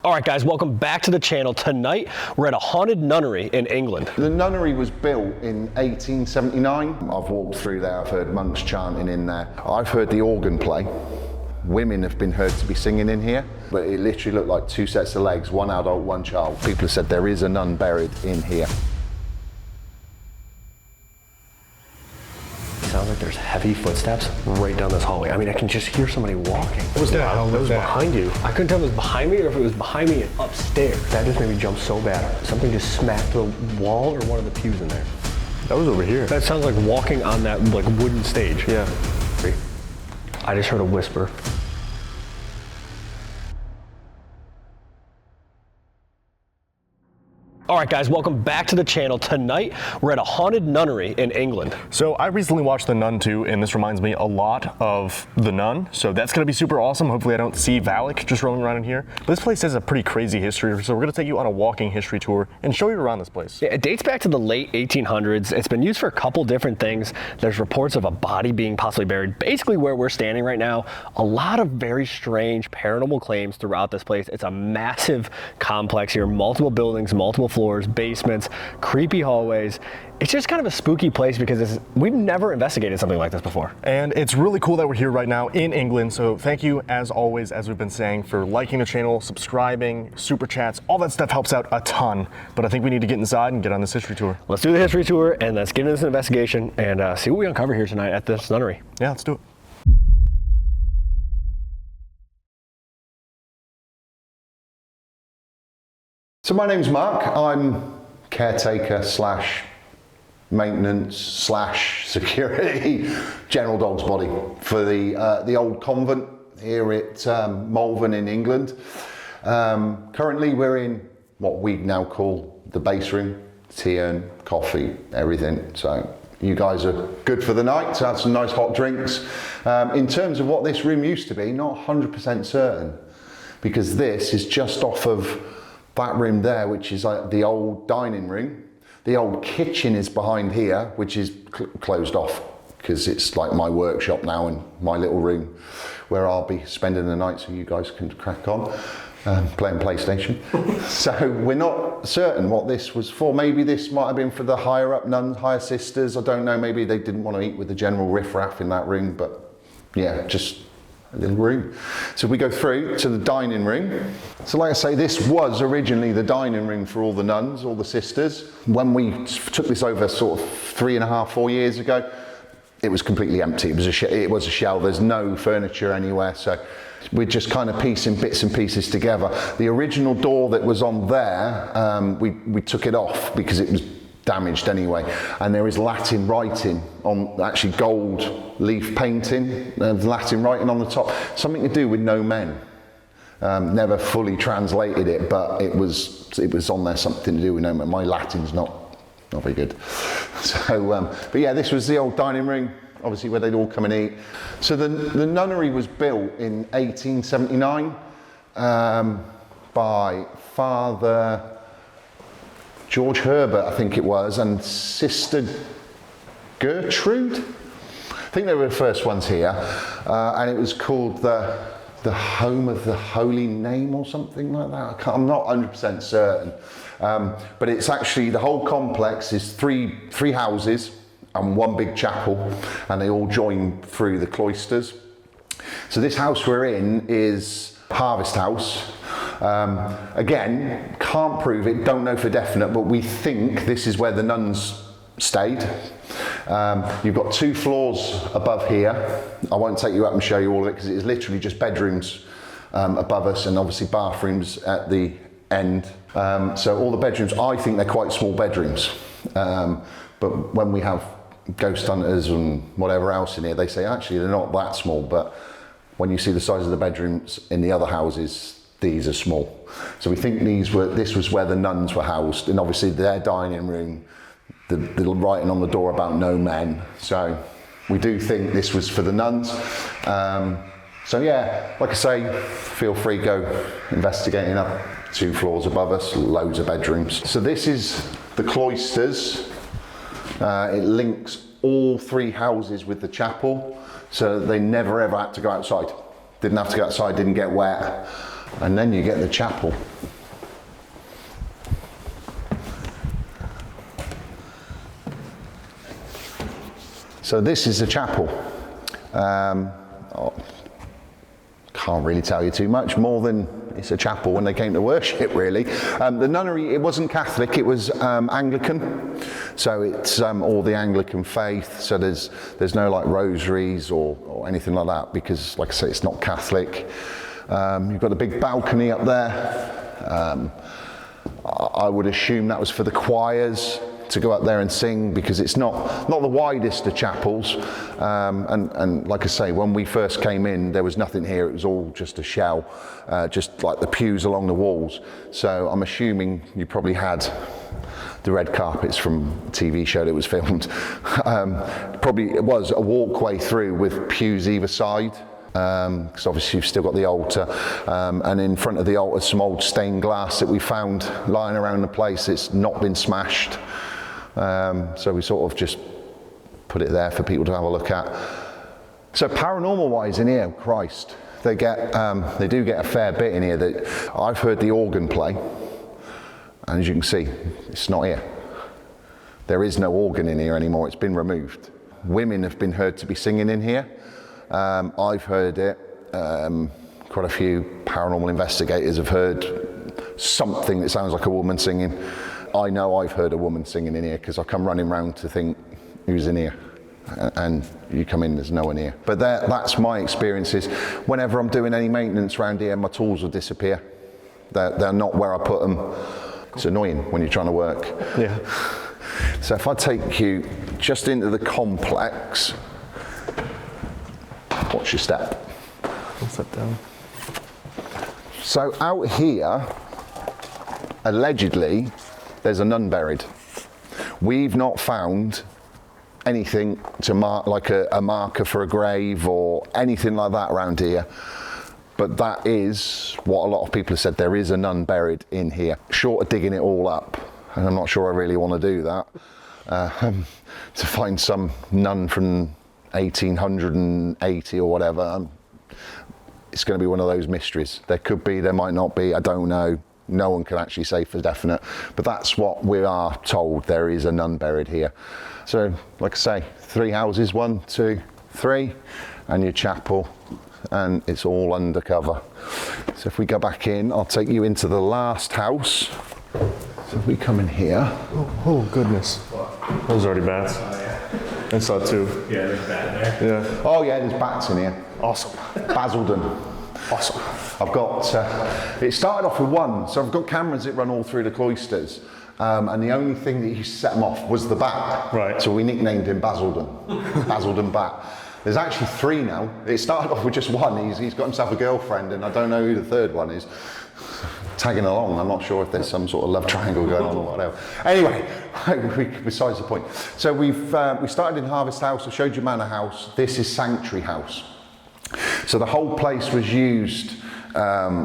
All right, guys, welcome back to the channel. Tonight, we're at a haunted nunnery in England. The nunnery was built in 1879. I've walked through there, I've heard monks chanting in there. I've heard the organ play. Women have been heard to be singing in here, but it literally looked like two sets of legs, one adult, one child. People have said there is a nun buried in here. Sounds like there's heavy footsteps right down this hallway. I mean, I can just hear somebody walking. What was that? That was behind you. I couldn't tell if it was behind me or if it was behind me and upstairs. That just made me jump so bad. Something just smacked the wall or one of the pews in there. That was over here. That sounds like walking on that like wooden stage. Yeah. I just heard a whisper. All right, guys, welcome back to the channel. Tonight, we're at a haunted nunnery in England. So I recently watched The Nun 2, and this reminds me a lot of The Nun. So that's gonna be super awesome. Hopefully I don't see Valak just rolling around in here. But this place has a pretty crazy history, so we're gonna take you on a walking history tour and show you around this place. Yeah, it dates back to the late 1800s. It's been used for a couple different things. There's reports of a body being possibly buried. Basically where we're standing right now, a lot of very strange paranormal claims throughout this place. It's a massive complex here, multiple buildings, multiple floors, basements, creepy hallways. It's just kind of a spooky place because we've never investigated something like this before. And it's really cool that we're here right now in England. So thank you, as always, as we've been saying, for liking the channel, subscribing, super chats. All that stuff helps out a ton. But I think we need to get inside and get on this history tour. Let's do the history tour and let's get into this investigation and see what we uncover here tonight at this nunnery. Yeah, let's do it. So my name's Mark. I'm caretaker slash maintenance slash security, general dog's body for the old convent here at Malvern in England. Currently we're in what we now call the base room, tea and coffee, everything. So you guys are good for the night to have some nice hot drinks. In terms of what this room used to be, not 100% certain, because this is just off of that room there, which is like the old dining room. The old kitchen is behind here, which is closed off because it's like my workshop now and my little room where I'll be spending the night so you guys can crack on playing PlayStation. So we're not certain what this was for. Maybe this might have been for the higher up nuns, higher sisters. I don't know, maybe they didn't want to eat with the general riffraff in that room, but yeah, just a little room. So we go through to the dining room. So like I say, this was originally the dining room for all the nuns, all the sisters. When we took this over sort of 3.5, 4 years ago, it was completely empty. It was a shell. There's no furniture anywhere. So we're just kind of piecing bits and pieces together. The original door that was on there, we took it off because it was damaged anyway, and there is Latin writing on, actually gold leaf painting, Latin writing on the top, something to do with no men. Never fully translated it, but it was on there, something to do with no men. My Latin's not very good. So, but yeah, this was the old dining room, obviously where they'd all come and eat. So the nunnery was built in 1879 by Father George Herbert, I think it was, and Sister Gertrude. I think they were the first ones here, and it was called the Home of the Holy Name or something like that. I'm not 100% certain, but it's actually, the whole complex is three houses and one big chapel, and they all join through the cloisters. So this house we're in is Harvest House. Again, can't prove it, don't know for definite, but we think this is where the nuns stayed. You've got 2 floors above here. I won't take you up and show you all of it because it is literally just bedrooms above us, and obviously bathrooms at the end. So all the bedrooms, I think they're quite small bedrooms. But when we have ghost hunters and whatever else in here, they say actually they're not that small, but when you see the size of the bedrooms in the other houses, these are small. So we think this was where the nuns were housed, and obviously their dining room, the little writing on the door about no men. So we do think this was for the nuns. So yeah, like I say, feel free, go investigating up. 2 floors above us, loads of bedrooms. So this is the cloisters. It links all 3 houses with the chapel, so they never ever had to go outside. Didn't have to go outside, didn't get wet. And then you get the chapel. So this is the chapel. Can't really tell you too much more than it's a chapel when they came to worship, really. The nunnery, it wasn't Catholic, it was Anglican. So it's all the Anglican faith. So there's no like rosaries or anything like that, because like I say, it's not Catholic. You've got a big balcony up there. I would assume that was for the choirs to go up there and sing, because it's not the widest of chapels, and like I say, when we first came in there was nothing here, it was all just a shell, just like the pews along the walls. So I'm assuming you probably had the red carpets from a TV show that was filmed. Probably it was a walkway through with pews either side, because obviously you've still got the altar, and in front of the altar some old stained glass that we found lying around the place. It's not been smashed. So we sort of just put it there for people to have a look at. So paranormal wise in here, Christ, they do get a fair bit in here. That I've heard the organ play, and as you can see, it's not here. There is no organ in here anymore, it's been removed. Women have been heard to be singing in here. I've heard it. Quite a few paranormal investigators have heard something that sounds like a woman singing. I know I've heard a woman singing in here because I come running around to think, who's in here? And you come in, there's no one here. But that's my experiences. Whenever I'm doing any maintenance around here, my tools will disappear. They're not where I put them. It's annoying when you're trying to work. Yeah. So if I take you just into the complex, watch your step. I'll sit down. So out here, allegedly, there's a nun buried. We've not found anything to mark, like a marker for a grave or anything like that around here. But that is what a lot of people have said. There is a nun buried in here. Short of digging it all up, and I'm not sure I really want to do that, to find some nun from 1880 or whatever. It's going to be one of those mysteries. There could be, there might not be, I don't know. No one can actually say for definite, but that's what we are told. There is a nun buried here. So, like I say, 3 houses, 1, 2, 3, and your chapel, and it's all undercover. So if we go back in, I'll take you into the last house. So if we come in here. Oh goodness. Those are already bats. I saw 2. Yeah, there's that there. Yeah. Oh yeah, there's bats in here. Awesome. Basildon. Awesome. I've got, it started off with 1, so I've got cameras that run all through the cloisters, and the only thing that used to set them off was the bat. Right. So we nicknamed him Basildon. Basildon Bat. There's actually 3 now. It started off with just 1. He's got himself a girlfriend, and I don't know who the 3rd one is. Tagging along, I'm not sure if there's some sort of love triangle going on or whatever. Anyway, besides the point. So we started in Harvest House. I showed you Manor House. This is Sanctuary House. So the whole place was used,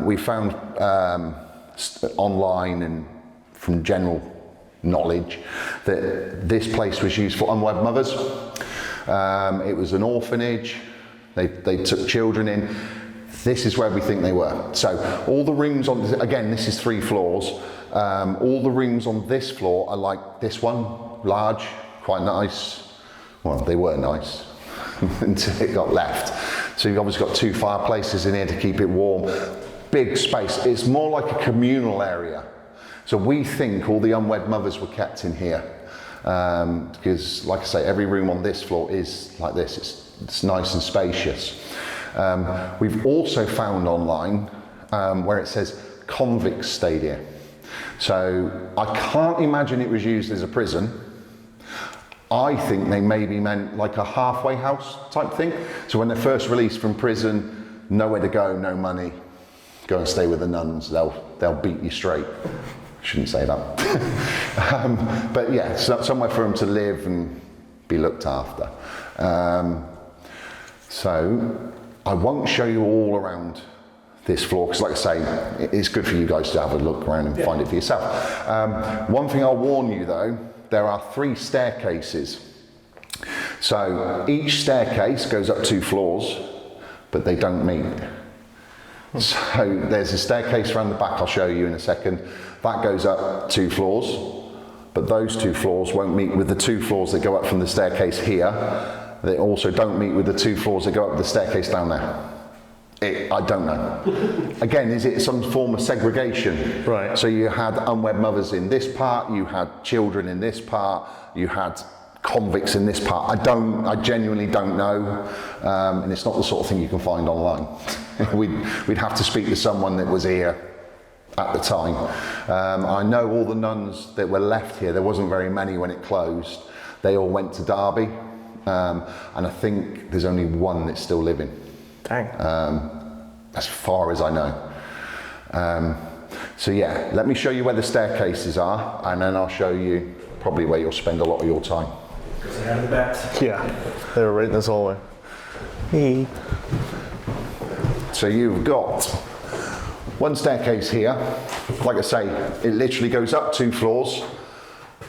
we found online and from general knowledge that this place was used for unwed mothers. It was an orphanage. They took children in. This is where we think they were. So all the rooms on, again, this is 3 floors. All the rooms on this floor are like this one, large, quite nice. Well, they were nice until it got left. So you've obviously got 2 fireplaces in here to keep it warm. Big space. It's more like a communal area. So we think all the unwed mothers were kept in here. Because, like I say, every room on this floor is like this. It's nice and spacious. We've also found online where it says convicts stayed here. So I can't imagine it was used as a prison. I think they maybe meant like a halfway house type thing. So when they're first released from prison, nowhere to go, no money, go and stay with the nuns, they'll beat you straight. Shouldn't say that. But yeah, so somewhere for them to live and be looked after. So I won't show you all around this floor, because like I say, it's good for you guys to have a look around and find it for yourself. One thing I'll warn you though, there are 3 staircases. So each staircase goes up 2 floors, but they don't meet. So there's a staircase around the back, I'll show you in a second. That goes up 2 floors, but those 2 floors won't meet with the 2 floors that go up from the staircase here. They also don't meet with the 2 floors that go up the staircase down there. I don't know. Again, is it some form of segregation? Right. So you had unwed mothers in this part, you had children in this part, you had convicts in this part. I genuinely don't know, and it's not the sort of thing you can find online. We'd have to speak to someone that was here at the time. I know all the nuns that were left here, there wasn't very many when it closed. They all went to Derby, and I think there's only one that's still living. Dang. As far as I know. So yeah, let me show you where the staircases are, and then I'll show you probably where you'll spend a lot of your time. Out of the back. Yeah, they were right in this hallway. Hey. So you've got one staircase here. Like I say, it literally goes up 2 floors.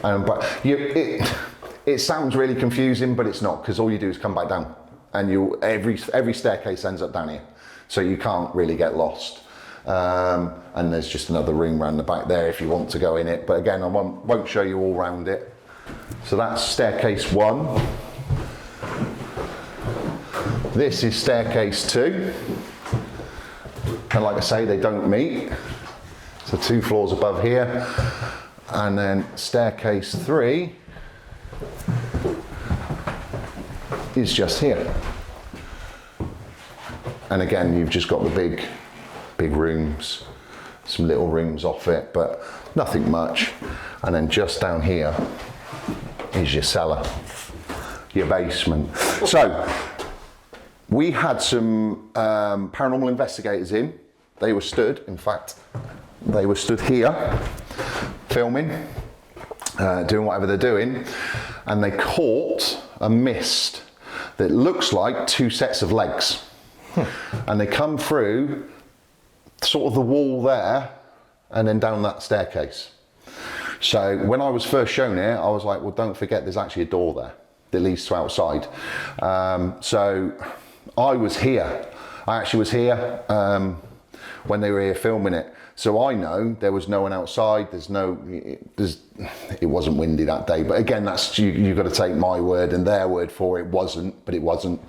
But it sounds really confusing, but it's not, because all you do is come back down, and every staircase ends up down here, so you can't really get lost. And there's just another room around the back there if you want to go in it. But again, I won't show you all around it. So that's staircase 1. This is staircase 2. And like I say, they don't meet. So 2 floors above here. And then staircase 3 is just here. And again, you've just got the big rooms, some little rooms off it, but nothing much. And then just down here is your cellar, your basement. So we had some paranormal investigators in. They were stood, in fact, they were stood here filming, doing whatever they're doing, and they caught a mist that looks like 2 sets of legs. And they come through sort of the wall there and then down that staircase. So when I was first shown it, I was like, well, don't forget there's actually a door there that leads to outside. So I was here. I actually was here when they were here filming it. So I know there was no one outside. It wasn't windy that day. But again, that's you've got to take my word and their word for it. But it wasn't.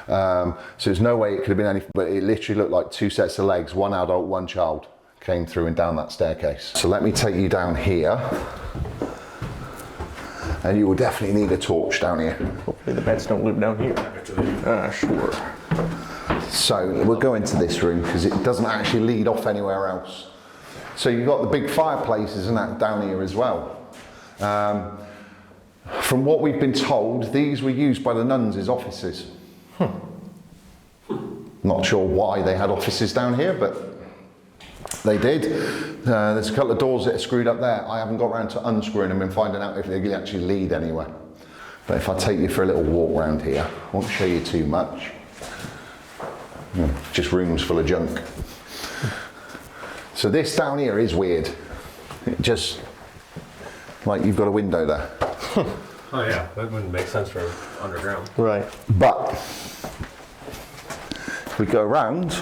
So there's no way it could have been anything. But it literally looked like 2 sets of legs, 1 adult, 1 child, came through and down that staircase. So let me take you down here. And you will definitely need a torch down here. Hopefully the beds don't loop down here. Sure. So we'll go into this room because it doesn't actually lead off anywhere else. So you've got the big fireplaces and that down here as well. From what we've been told, these were used by the nuns as offices. Not sure why they had offices down here, but they did. There's a couple of doors that are screwed up there. I haven't got around to unscrewing them and finding out if they actually lead anywhere. But if I take you for a little walk around here, I won't show you too much. Just rooms full of junk. So this down here is weird. It just, like you've got a window there. Oh yeah, that wouldn't make sense for underground. Right. But if we go around,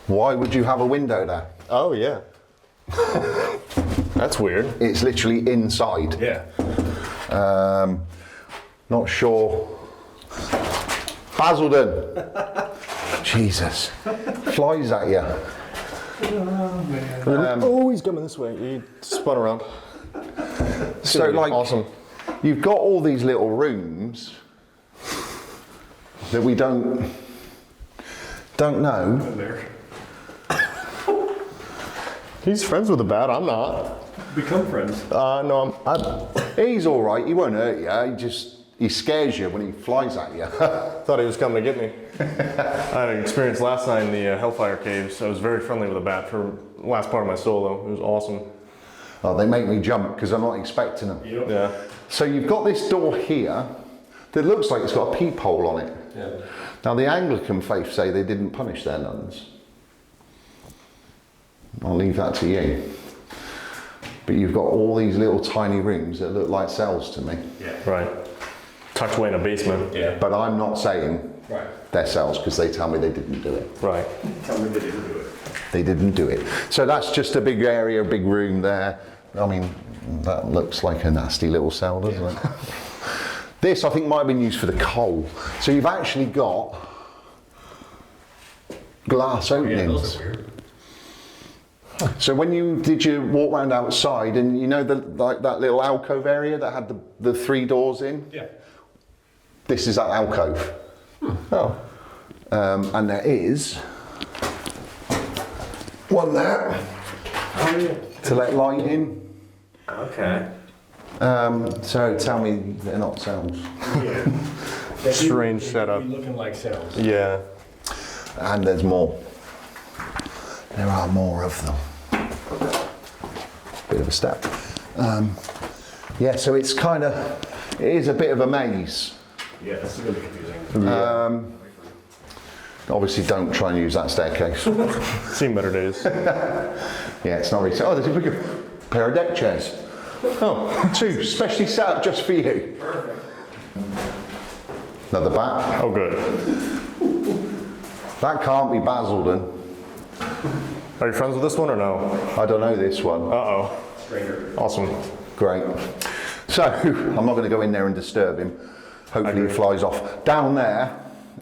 why would you have a window there? Oh yeah. That's weird. It's literally inside. Yeah. Not sure. Basildon. Jesus. Flies at you. Oh, he's coming this way. He spun around. So like, awesome. You've got all these little rooms that we don't know. He's friends with the bat. I'm not. Become friends. No, He's all right. He won't hurt you. He scares you when he flies at you. thought he was coming to get me. I had an experience last night in the Hellfire Caves. I was very friendly with a bat for the last part of my solo. It was awesome. Oh, they make me jump because I'm not expecting them. Yep. Yeah. So you've got this door here that looks like it's got a peephole on it. Yeah. Now the Anglican faith say they didn't punish their nuns. I'll leave that to you. But you've got all these little tiny rooms that look like cells to me. Yeah. Right. Tucked away in a basement. Yeah. But I'm not saying they're cells because they tell me they didn't do it. Right. Tell me they didn't do it. They didn't do it. So that's just a big area, a big room there. I mean, that looks like a nasty little cell, doesn't it? This, I think, might have been used for the coal. So you've actually got glass openings. Those are weird. So when you did your walk around outside, and you know like that little alcove area that had the 3 doors in? Yeah. This is that alcove. Oh. And there is one there to let light in. Okay. So tell me they're not cells. Yeah. Strange setup. Looking like cells. Yeah. And there's more. There are more of them. Bit of a step. Yeah, so it's it is a bit of a maze. Yeah, that's really confusing. Obviously don't try and use that staircase. Seen better days. Yeah, it's not really. Oh, there's a big pair of deck chairs. Oh, 2, specially set up just for you. Perfect. Another bat. Oh, good. That can't be Basildon. Are you friends with this one or no? I don't know this one. Uh-oh. Stranger. Awesome. Great. So, I'm not going to go in there and disturb him. Hopefully he flies off. Down there,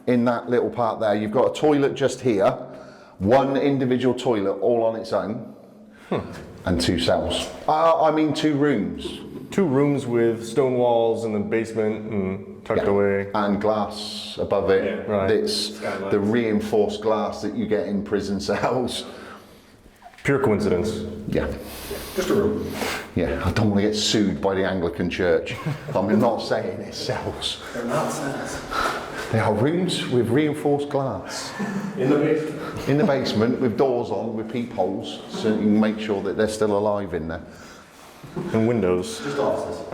in that little part there, you've got a toilet just here. 1 individual toilet all on its own. And 2 cells. I mean 2 rooms. 2 rooms with stone walls in the basement and tucked away. And glass above it. Yeah, right. It's the reinforced glass that you get in prison cells. Pure coincidence. Yeah. Just a room. Yeah, I don't want to get sued by the Anglican Church. I'm not saying it's cells. They're not cells. They are rooms with reinforced glass. In the basement. In the basement with doors on, with peepholes, so you can make sure that they're still alive in there. And windows. Just offices.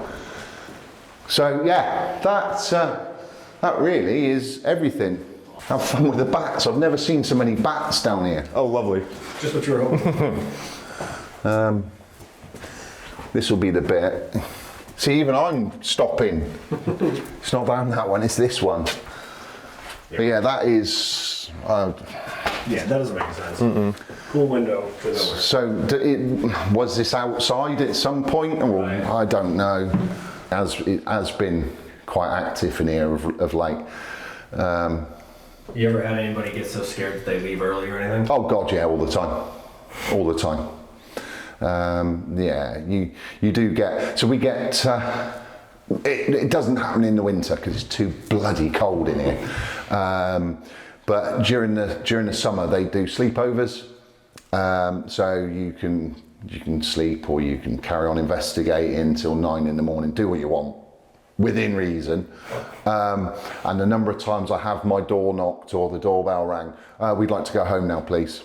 So yeah, that really is everything. Have fun with the bats. I've never seen so many bats down here. Oh, lovely. Just what you're hoping. This will be the bit. See, even I'm stopping. It's not down that one, it's this one. But yeah, that is... Yeah, that doesn't make sense. Cool window to nowhere. So, was this outside at some point? Or I don't know. It has been quite active in here of late. You ever had anybody get so scared that they leave early or anything? Oh God, yeah, all the time. All the time. Yeah, you do get... So we get... It doesn't happen in the winter because it's too bloody cold in here. But during the summer they do sleepovers. So you can sleep or you can carry on investigating till 9 in the morning. Do what you want, within reason. And the number of times I have my door knocked or the doorbell rang. We'd like to go home now, please.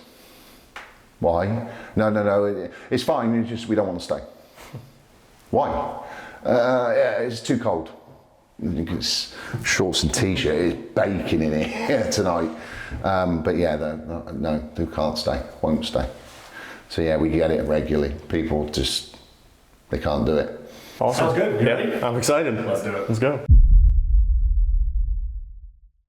Why? No. It's fine. We don't want to stay. Why? Yeah, it's too cold. It's shorts and t-shirt. It's baking in here tonight. But yeah, no, they can't stay. Won't stay. So yeah, we get it regularly. People just, they can't do it. Awesome. Sounds good. You ready? I'm excited. Let's do it. Let's go.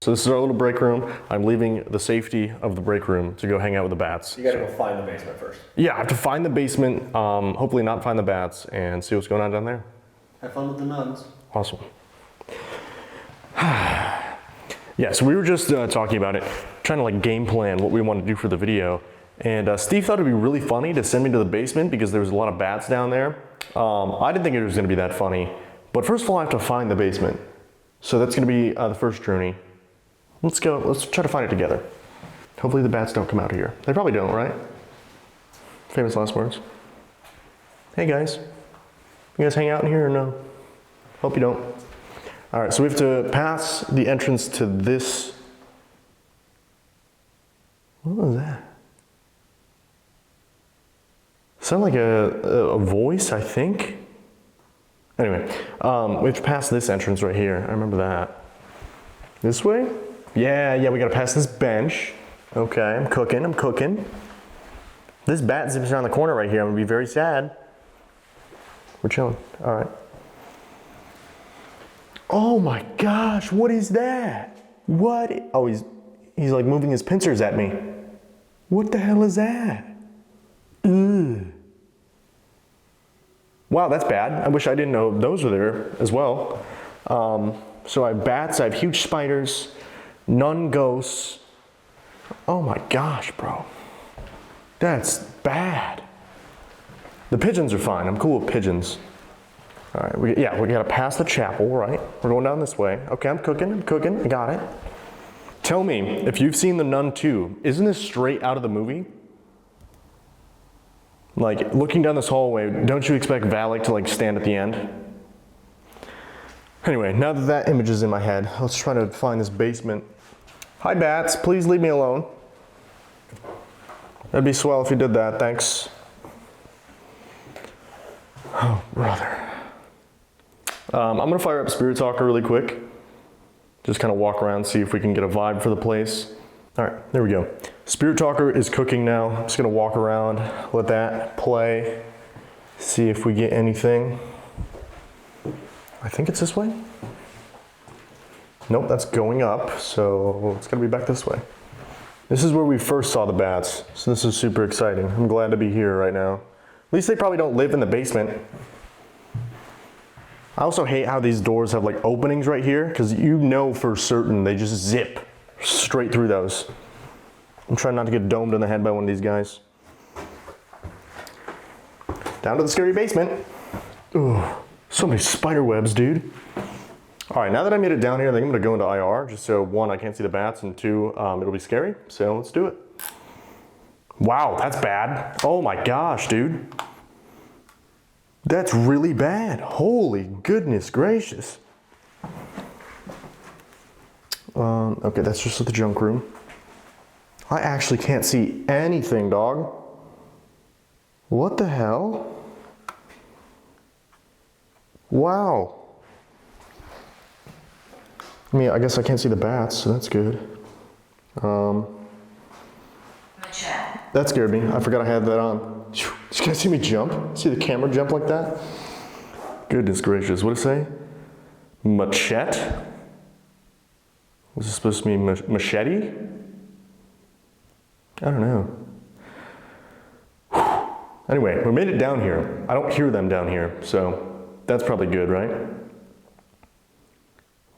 So this is our little break room. I'm leaving the safety of the break room to go hang out with the bats. You gotta go find the basement first. Yeah, I have to find the basement, hopefully not find the bats, and see what's going on down there. Have fun with the nuns. Awesome. Yeah, so we were just talking about it, trying to like game plan what we want to do for the video. And Steve thought it'd be really funny to send me to the basement because there was a lot of bats down there. I didn't think it was gonna be that funny. But first of all, I have to find the basement. So that's gonna be the first journey. Let's go, let's try to find it together. Hopefully the bats don't come out here. They probably don't, right? Famous last words. Hey guys, you guys hang out in here or no? Hope you don't. All right, so we have to pass the entrance to this. What was that? Sound like a voice, I think. Anyway, we have to pass this entrance right here. I remember that. This way? Yeah, we gotta pass this bench. Okay, I'm cooking. This bat zips around the corner right here. I'm gonna be very sad. We're chilling, all right. Oh my gosh, what is that? What? Oh, he's like moving his pincers at me. What the hell is that? Ugh. Wow, that's bad. I wish I didn't know those were there as well. So I have bats, I have huge spiders, nun ghosts. Oh my gosh, bro. That's bad. The pigeons are fine. I'm cool with pigeons. All right, we gotta pass the chapel, right? We're going down this way. Okay, I'm cooking, I got it. Tell me, if you've seen The Nun 2, isn't this straight out of the movie? Like, looking down this hallway, don't you expect Valak to like stand at the end? Anyway, now that that image is in my head, let's try to find this basement. Hi bats, please leave me alone. That'd be swell if you did that, thanks. Oh, brother. I'm gonna fire up Spirit Talker really quick. Just kind of walk around, see if we can get a vibe for the place. All right, there we go. Spirit Talker is cooking now. I'm just gonna walk around, let that play, see if we get anything. I think it's this way. Nope, that's going up, so it's gonna be back this way. This is where we first saw the bats, so this is super exciting. I'm glad to be here right now. At least they probably don't live in the basement. I also hate how these doors have like openings right here, because you know for certain they just zip straight through those. I'm trying not to get domed in the head by one of these guys. Down to the scary basement. Ooh, so many spider webs, dude. All right, now that I made it down here, I think I'm gonna go into IR, just so one, I can't see the bats, and two, it'll be scary, so let's do it. Wow, that's bad. Oh my gosh, dude. That's really bad. Holy goodness gracious. Okay, that's just the junk room. I actually can't see anything, dog. What the hell? Wow. I mean, I guess I can't see the bats, so that's good. That scared me. I forgot I had that on. Did you guys see me jump? See the camera jump like that? Goodness gracious, what did it say? Machete? Was this supposed to be machete? I don't know. Anyway, we made it down here. I don't hear them down here, so that's probably good, right?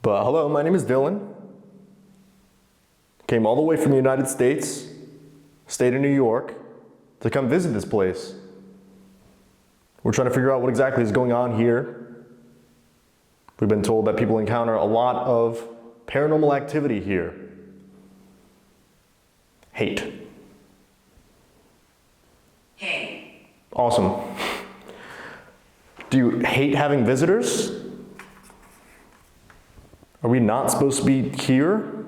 But hello, my name is Dylan. Came all the way from the United States, state of New York, to come visit this place. We're trying to figure out what exactly is going on here. We've been told that people encounter a lot of paranormal activity here. Hate. Awesome. Do you hate having visitors? Are we not supposed to be here?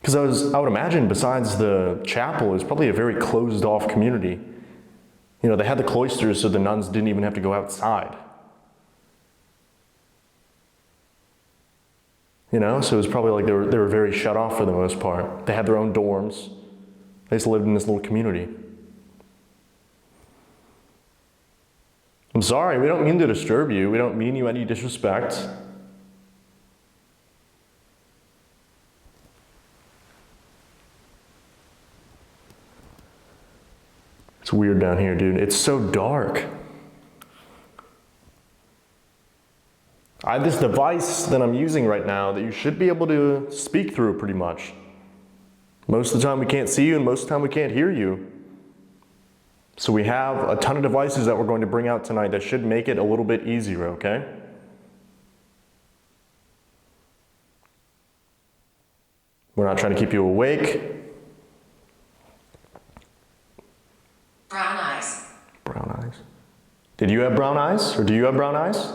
Because I would imagine besides the chapel, it's probably a very closed off community. You know, they had the cloisters so the nuns didn't even have to go outside. You know, so it was probably like they were very shut off for the most part. They had their own dorms. They just lived in this little community. I'm sorry, we don't mean to disturb you. We don't mean you any disrespect. It's weird down here, dude. It's so dark. I have this device that I'm using right now that you should be able to speak through pretty much. Most of the time we can't see you and most of the time we can't hear you. So we have a ton of devices that we're going to bring out tonight that should make it a little bit easier, okay? We're not trying to keep you awake. Brown eyes. Brown eyes. Did you have brown eyes or do you have brown eyes?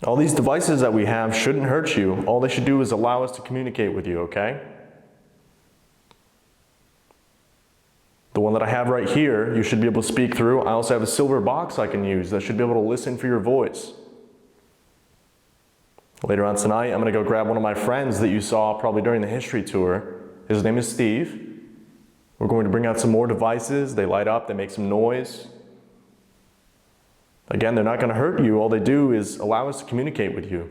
All these devices that we have shouldn't hurt you. All they should do is allow us to communicate with you, okay? The one that I have right here, you should be able to speak through. I also have a silver box I can use that should be able to listen for your voice. Later on tonight, I'm gonna go grab one of my friends that you saw probably during the history tour. His name is Steve. We're going to bring out some more devices. They light up, they make some noise. Again, they're not gonna hurt you. All they do is allow us to communicate with you.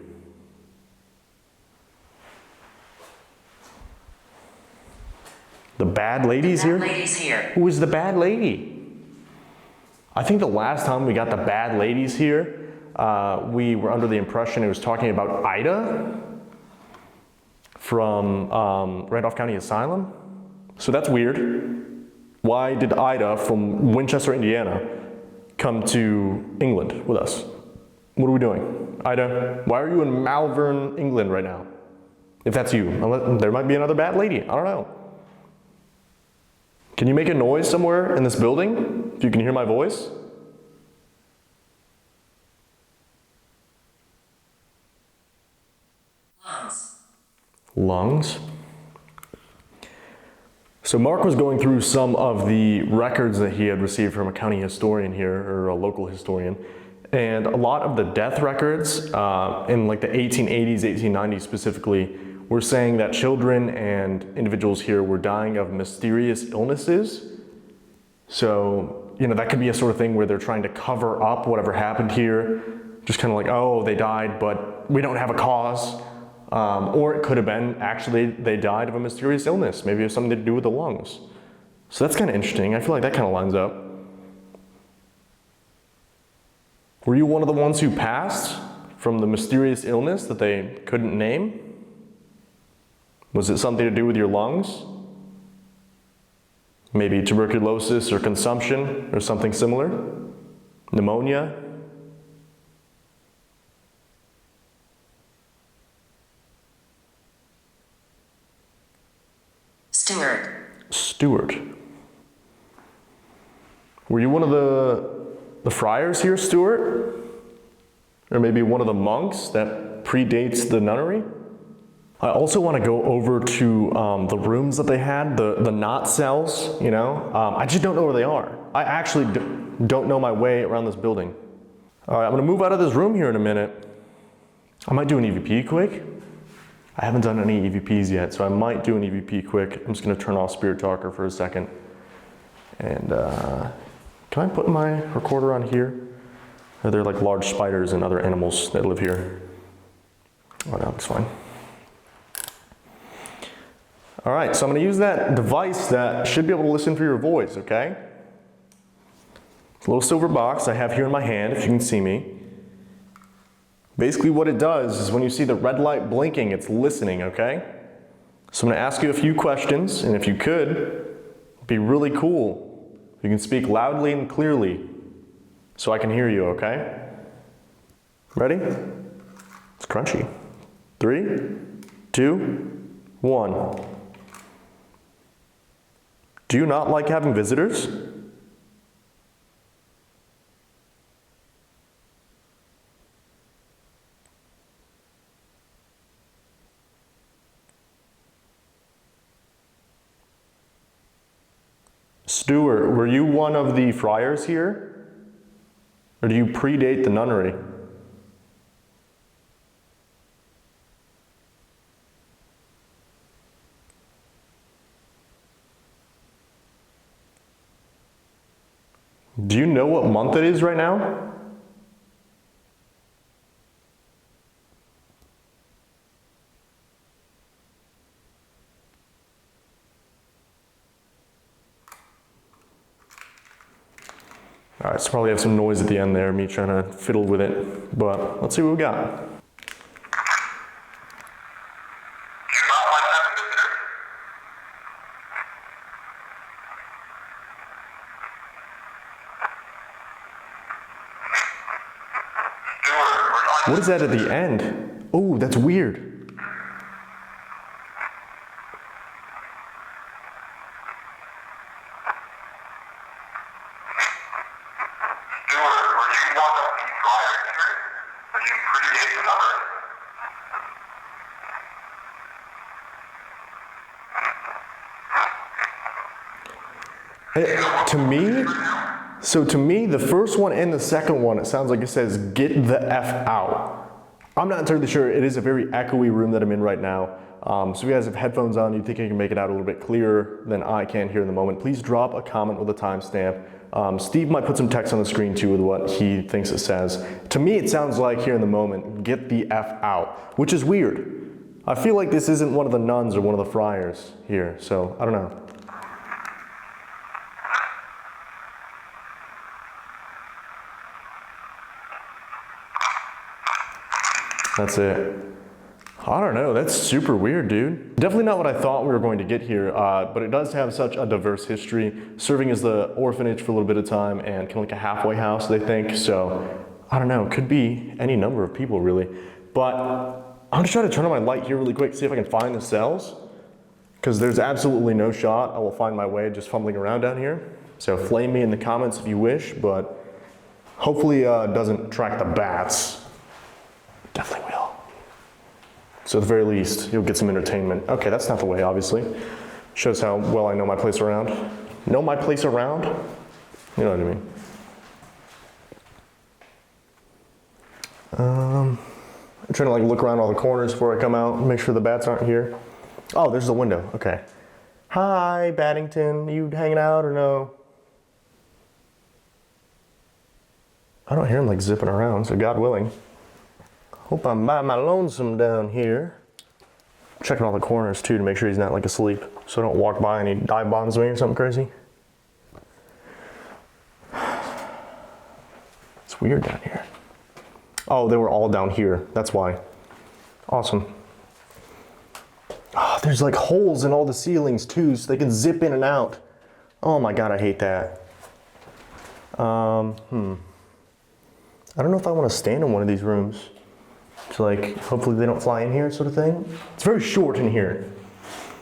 The bad lady's here? That lady's here. Who is the bad lady? I think the last time we got the bad ladies here, we were under the impression it was talking about Ida from Randolph County Asylum. So that's weird. Why did Ida from Winchester, Indiana, come to England with us? What are we doing? Ida, why are you in Malvern, England right now? If that's you, there might be another bad lady, I don't know. Can you make a noise somewhere in this building, if you can hear my voice? Lungs. So Mark was going through some of the records that he had received from a county historian here, or a local historian, and a lot of the death records in like the 1880s, 1890s specifically, were saying that children and individuals here were dying of mysterious illnesses. So, you know, that could be a sort of thing where they're trying to cover up whatever happened here, just kind of like, oh, they died, but we don't have a cause. Or it could have been actually they died of a mysterious illness. Maybe it has something to do with the lungs. So that's kind of interesting. I feel like that kind of lines up. Were you one of the ones who passed from the mysterious illness that they couldn't name? Was it something to do with your lungs? Maybe tuberculosis or consumption or something similar? Pneumonia? Stewart. Were you one of the friars here, Stuart? Or maybe one of the monks that predates the nunnery? I also want to go over to the rooms that they had, the knot cells, you know? I just don't know where they are. I actually don't know my way around this building. All right, I'm gonna move out of this room here in a minute. I might do an EVP quick. I haven't done any EVPs yet, so I might do an EVP quick. I'm just gonna turn off Spirit Talker for a second. And can I put my recorder on here? Are there like large spiders and other animals that live here? Oh no, it's fine. All right, so I'm gonna use that device that should be able to listen for your voice, okay? It's a little silver box I have here in my hand, if you can see me. Basically what it does is when you see the red light blinking, it's listening, okay? So I'm gonna ask you a few questions, and if you could, it'd be really cool. You can speak loudly and clearly so I can hear you, okay? Ready? It's crunchy. 3, 2, 1. Do you not like having visitors? Stuart, were you one of the friars here? Or do you predate the nunnery? Do you know what month it is right now? All right, so probably have some noise at the end there, me trying to fiddle with it, but let's see what we got. What is that at the end? Oh, that's weird. To me, the first one and the second one, it sounds like it says, "Get the F out." I'm not entirely sure. It is a very echoey room that I'm in right now. So if you guys have headphones on, you think I can make it out a little bit clearer than I can here in the moment, please drop a comment with a timestamp. Steve might put some text on the screen too with what he thinks it says. To me, it sounds like here in the moment, "Get the F out," which is weird. I feel like this isn't one of the nuns or one of the friars here, so I don't know. That's it. I don't know, that's super weird, dude. Definitely not what I thought we were going to get here, but it does have such a diverse history, serving as the orphanage for a little bit of time and kind of like a halfway house, they think. So, I don't know, it could be any number of people really. But I'm gonna try to turn on my light here really quick, see if I can find the cells, because there's absolutely no shot I will find my way just fumbling around down here. So flame me in the comments if you wish, but hopefully it doesn't track the bats. Definitely will. So at the very least, you'll get some entertainment. Okay, that's not the way, obviously. Shows how well I know my place around. Know my place around? You know what I mean. I'm trying to like look around all the corners before I come out and make sure the bats aren't here. Oh, there's the window, okay. Hi, Baddington, you hanging out or no? I don't hear him like zipping around, so God willing. Hope I'm by my lonesome down here. Checking all the corners too to make sure he's not like asleep, so I don't walk by and he dive bombs me or something crazy. It's weird down here. Oh, they were all down here, that's why. Awesome. Oh, there's like holes in all the ceilings too, so they can zip in and out. Oh my God, I hate that. I don't know if I want to stand in one of these rooms. So like, hopefully they don't fly in here sort of thing. It's very short in here.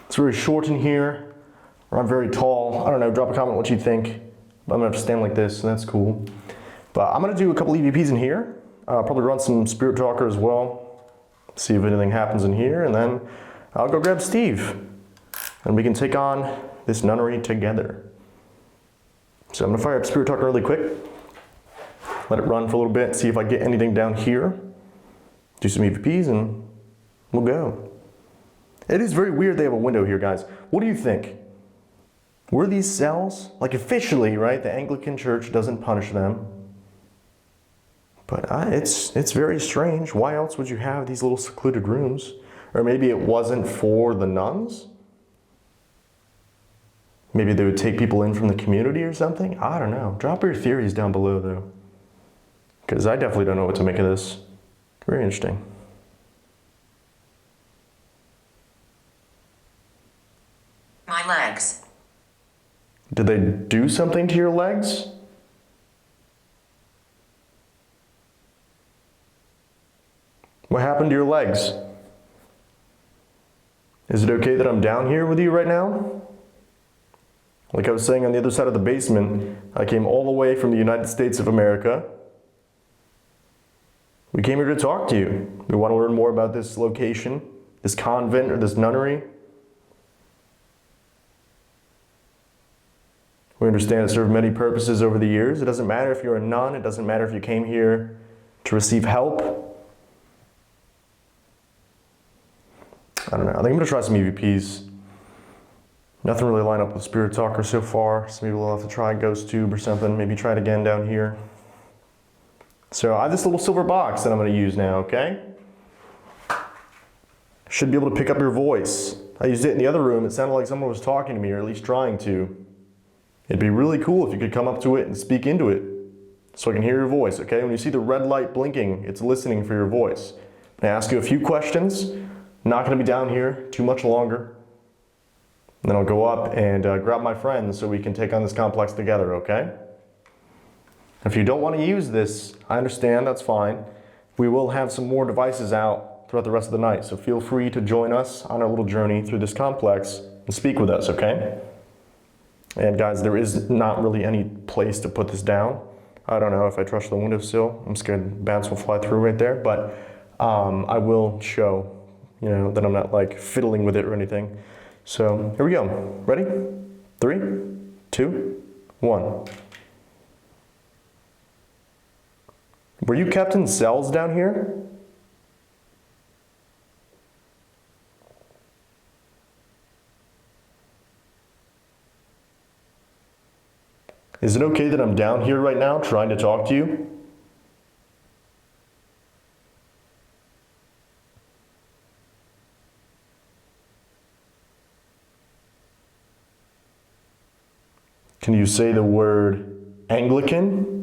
It's very short in here, or I'm very tall. I don't know, drop a comment what you think. But I'm gonna have to stand like this, and that's cool. But I'm gonna do a couple EVPs in here. Probably run some Spirit Talker as well. See if anything happens in here, and then I'll go grab Steve. And we can take on this nunnery together. So I'm gonna fire up Spirit Talker really quick. Let it run for a little bit, see if I get anything down here. Do some EVPs and we'll go. It is very weird they have a window here, guys. What do you think? Were these cells? Like officially, right? The Anglican Church doesn't punish them. But it's very strange. Why else would you have these little secluded rooms? Or maybe it wasn't for the nuns? Maybe they would take people in from the community or something? I don't know. Drop your theories down below though. Because I definitely don't know what to make of this. Very interesting. My legs. Did they do something to your legs? What happened to your legs? Is it okay that I'm down here with you right now? Like I was saying on the other side of the basement, I came all the way from the United States of America. We came here to talk to you. We want to learn more about this location, this convent or this nunnery. We understand it served many purposes over the years. It doesn't matter if you're a nun. It doesn't matter if you came here to receive help. I don't know. I think I'm going to try some EVPs. Nothing really lined up with Spirit Talker so far, so maybe we'll have to try Ghost Tube or something. Maybe try it again down here. So I have this little silver box that I'm going to use now, okay? Should be able to pick up your voice. I used it in the other room. It sounded like someone was talking to me, or at least trying to. It'd be really cool if you could come up to it and speak into it so I can hear your voice, okay? When you see the red light blinking, it's listening for your voice. I'm going to ask you a few questions. Not going to be down here too much longer. And then I'll go up and grab my friends so we can take on this complex together, okay? If you don't want to use this, I understand, that's fine. We will have some more devices out throughout the rest of the night, so feel free to join us on our little journey through this complex and speak with us, okay? And guys, there is not really any place to put this down. I don't know if I trust the windowsill. I'm scared bats will fly through right there, but I will show, you know, that I'm not like fiddling with it or anything. So here we go. Ready? 3, 2, 1. Were you kept in cells down here? Is it okay that I'm down here right now trying to talk to you? Can you say the word Anglican?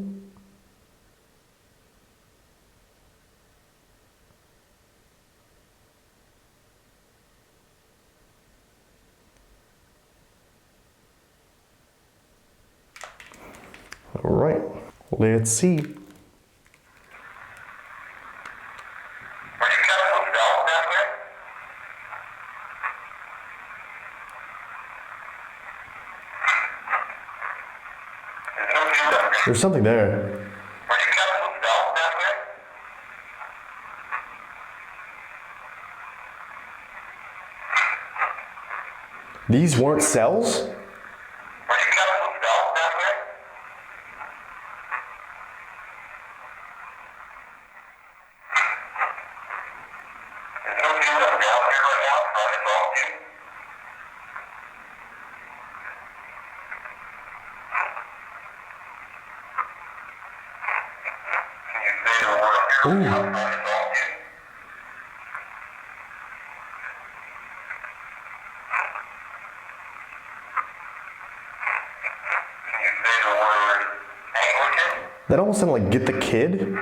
right, let's see. There's something there. These weren't cells? That almost sounded like "get the kid."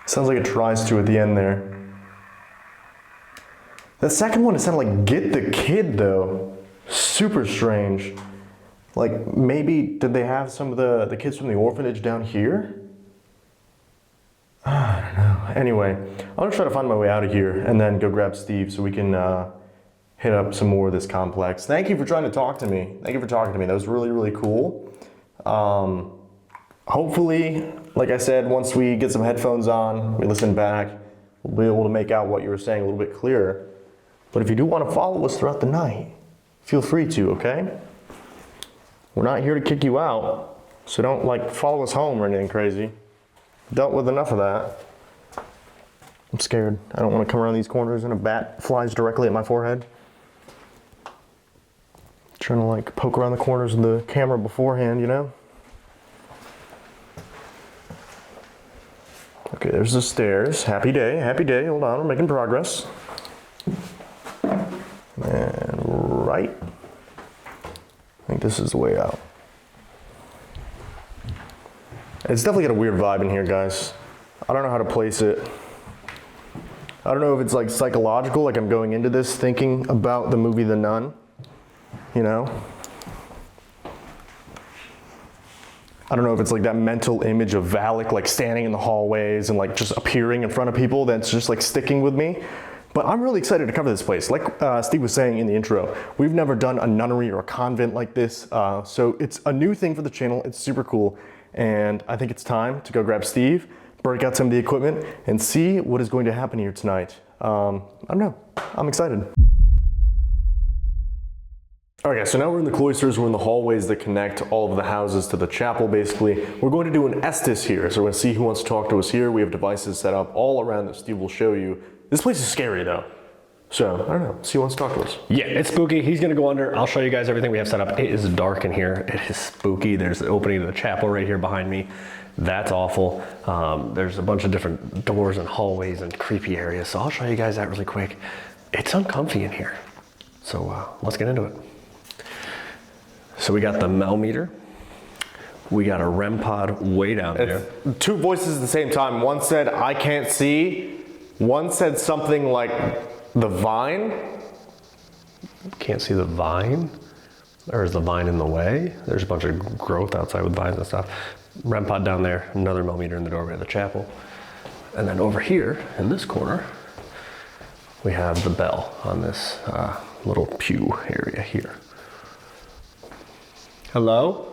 Sounds like it tries to at the end there. The second one, it sounded like "get the kid" though. Super strange. Like maybe did they have some of the kids from the orphanage down here? I don't know. Anyway, I'm gonna try to find my way out of here and then go grab Steve so we can hit up some more of this complex. Thank you for trying to talk to me. Thank you for talking to me. That was really, really cool. Hopefully, like I said, once we get some headphones on, we listen back, we'll be able to make out what you were saying a little bit clearer. But if you do want to follow us throughout the night, feel free to, okay? We're not here to kick you out, so don't like follow us home or anything crazy. Dealt with enough of that. I'm scared. I don't want to come around these corners and a bat flies directly at my forehead. Trying to like poke around the corners of the camera beforehand, you know? Okay, there's the stairs. Happy day, happy day. Hold on, we're making progress. And right. I think this is the way out. It's definitely got a weird vibe in here, guys. I don't know how to place it. I don't know if it's like psychological, like I'm going into this thinking about the movie The Nun, you know? I don't know if it's like that mental image of Valak like standing in the hallways and like just appearing in front of people that's just like sticking with me. But I'm really excited to cover this place. Like Steve was saying in the intro, we've never done a nunnery or a convent like this. So it's a new thing for the channel. It's super cool. And I think it's time to go grab Steve, break out some of the equipment, and see what is going to happen here tonight. I don't know. I'm excited. Okay, so now we're in the cloisters, we're in the hallways that connect all of the houses to the chapel, basically. We're going to do an Estes here, so we're gonna see who wants to talk to us here. We have devices set up all around that Steve will show you. This place is scary though. So, I don't know, see who wants to talk to us. Yeah, it's spooky. He's gonna go under. I'll show you guys everything we have set up. It is dark in here. It is spooky. There's the opening to the chapel right here behind me. That's awful. There's a bunch of different doors and hallways and creepy areas. So I'll show you guys that really quick. It's uncomfy in here. So let's get into it. So we got the Mel meter. We got a REM pod way down there. Two voices at the same time. One said, "I can't see." One said something like, "The vine." Can't see the vine? Or is the vine in the way? There's a bunch of growth outside with vines and stuff. REM pod down there, another Mel meter in the doorway of the chapel. And then over here, in this corner, we have the bell on this little pew area here. Hello?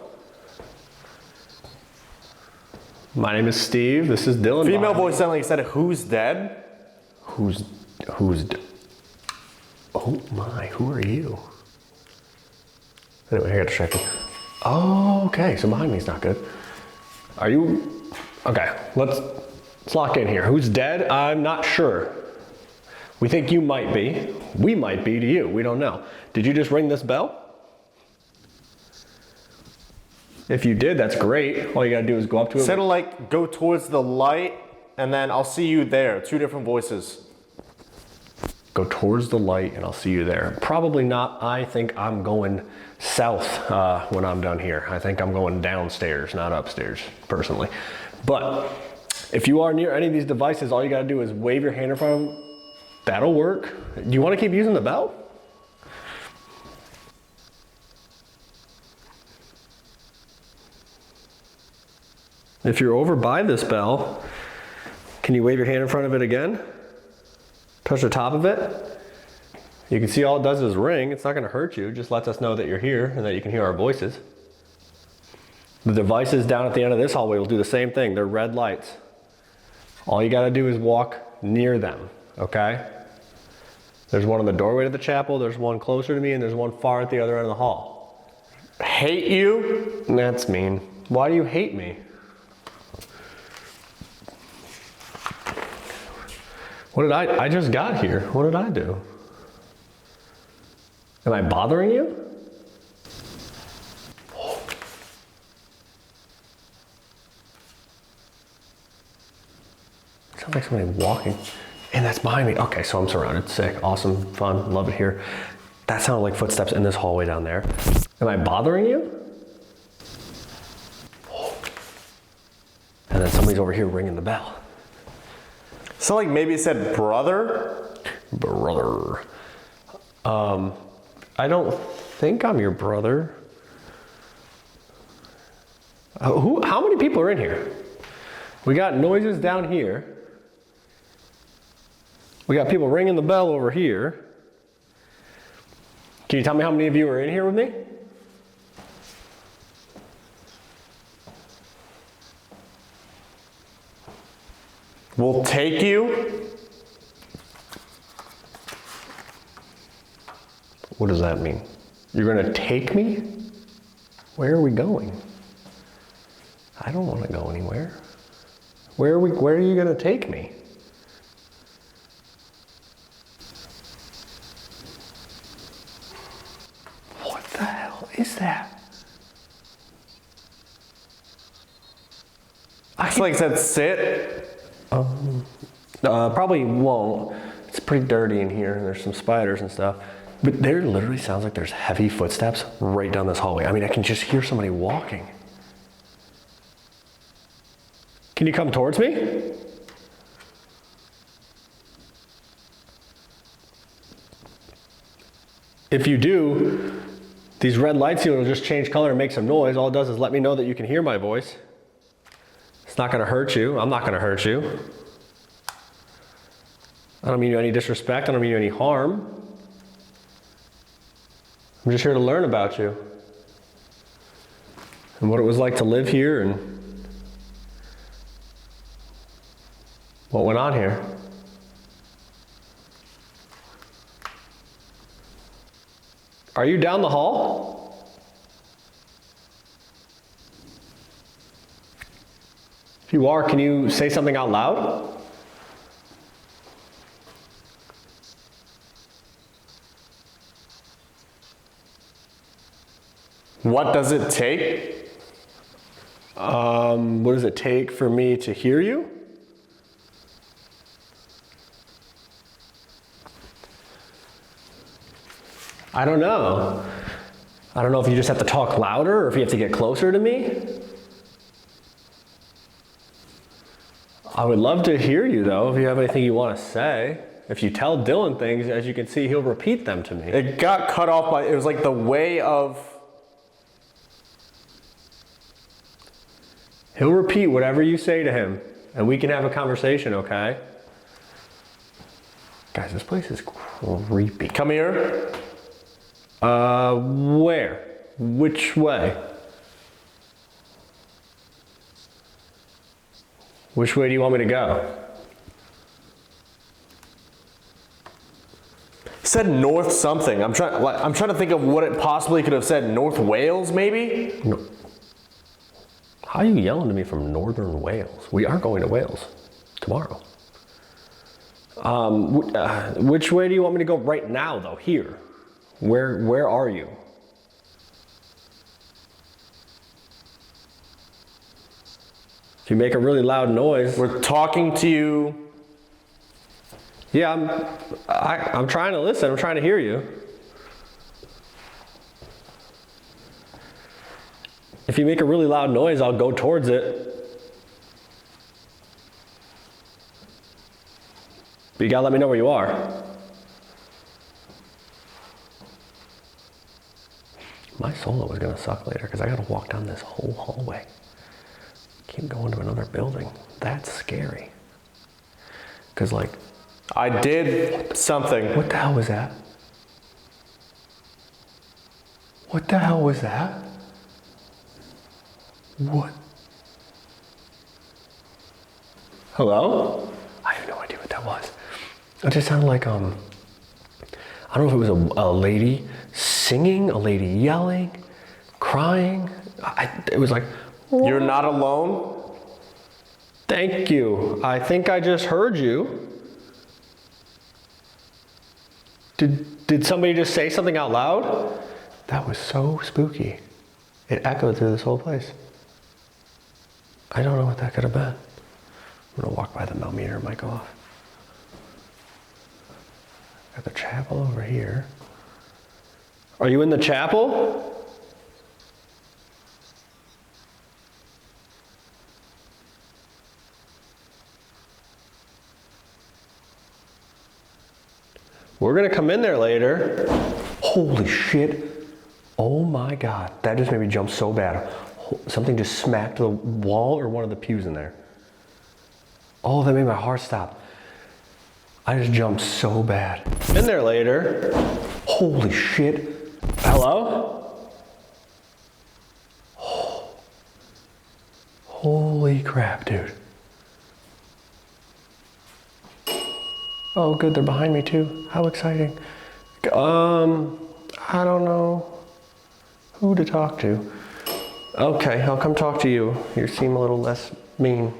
My name is Steve. This is Dylan. Female voice sounded like it said, "Who's dead?" Who's oh my, who are you? Anyway, I got distracted. Oh, okay, so behind me is not good. Are you, okay, let's lock in here. Who's dead? I'm not sure. We think you might be. We might be to you, we don't know. Did you just ring this bell? If you did, that's great. All you gotta do is go up to it. Said like, "Go towards the light, and then I'll see you there." Two different voices. Go towards the light and I'll see you there. Probably not. I think I'm going south when I'm done here. I think I'm going downstairs, not upstairs, personally. But if you are near any of these devices, all you gotta do is wave your hand in front of them. That'll work. Do you wanna keep using the bell? If you're over by this bell, can you wave your hand in front of it again? Touch the top of it. You can see all it does is ring. It's not gonna hurt you. It just lets us know that you're here and that you can hear our voices. The devices down at the end of this hallway will do the same thing. They're red lights. All you gotta do is walk near them, okay? There's one in the doorway to the chapel, there's one closer to me, and there's one far at the other end of the hall. Hate you? That's mean. Why do you hate me? What did I just got here. What did I do? Am I bothering you? Sounds like somebody walking. And that's behind me. Okay, so I'm surrounded. Sick, awesome, fun, love it here. That sounded like footsteps in this hallway down there. Am I bothering you? And then somebody's over here ringing the bell. So like maybe it said brother? Brother. I don't think I'm your brother. How many people are in here? We got noises down here. We got people ringing the bell over here. Can you tell me how many of you are in here with me? We'll take you. What does that mean? You're gonna take me? Where are we going? I don't wanna go anywhere. Where are you gonna take me? What the hell is that? I feel like it said sit. Probably won't. It's pretty dirty in here and there's some spiders and stuff. But there literally sounds like there's heavy footsteps right down this hallway. I mean, I can just hear somebody walking. Can you come towards me? If you do, these red lights here will just change color and make some noise. All it does is let me know that you can hear my voice. It's not gonna hurt you. I'm not gonna hurt you. I don't mean you any disrespect. I don't mean you any harm. I'm just here to learn about you and what it was like to live here and what went on here. Are you down the hall? If you are, can you say something out loud? What does it take? What does it take for me to hear you? I don't know. I don't know if you just have to talk louder or if you have to get closer to me. I would love to hear you though, if you have anything you want to say. If you tell Dylan things, as you can see, he'll repeat them to me. It got cut off by, it was like the way of. He'll repeat whatever you say to him, and we can have a conversation, okay? Guys, this place is creepy. Come here. Where? Which way? Which way do you want me to go? It said North something. I'm trying to think of what it possibly could have said. North Wales, maybe? No. How are you yelling to me from northern Wales? We are going to Wales tomorrow. Which way do you want me to go right now, though? Here. Where are you? If you make a really loud noise. We're talking to you. Yeah, I'm trying to listen. I'm trying to hear you. If you make a really loud noise, I'll go towards it. But you gotta let me know where you are. My solo was gonna suck later because I gotta walk down this whole hallway. Keep going to another building. That's scary. Cause like, I did something. what the hell was that? What the hell was that? What? Hello? I have no idea what that was. It just sounded like, I don't know if it was a lady singing, a lady yelling, crying. It was like, You're not alone? thank you. I think I just heard you. Did somebody just say something out loud? That was so spooky. It echoed through this whole place. I don't know what that could have been. I'm gonna walk by the millimeter, it might go off. Got the chapel over here. Are you in the chapel? We're gonna come in there later. Holy shit. Oh my God, that just made me jump so bad. Something just smacked the wall or one of the pews in there. Oh, that made my heart stop. I just jumped so bad. In there later. Holy shit. Hello? Oh. Holy crap, dude. Oh, good, they're behind me too. How exciting. I don't know who to talk to. Okay, I'll come talk to you. You seem a little less mean.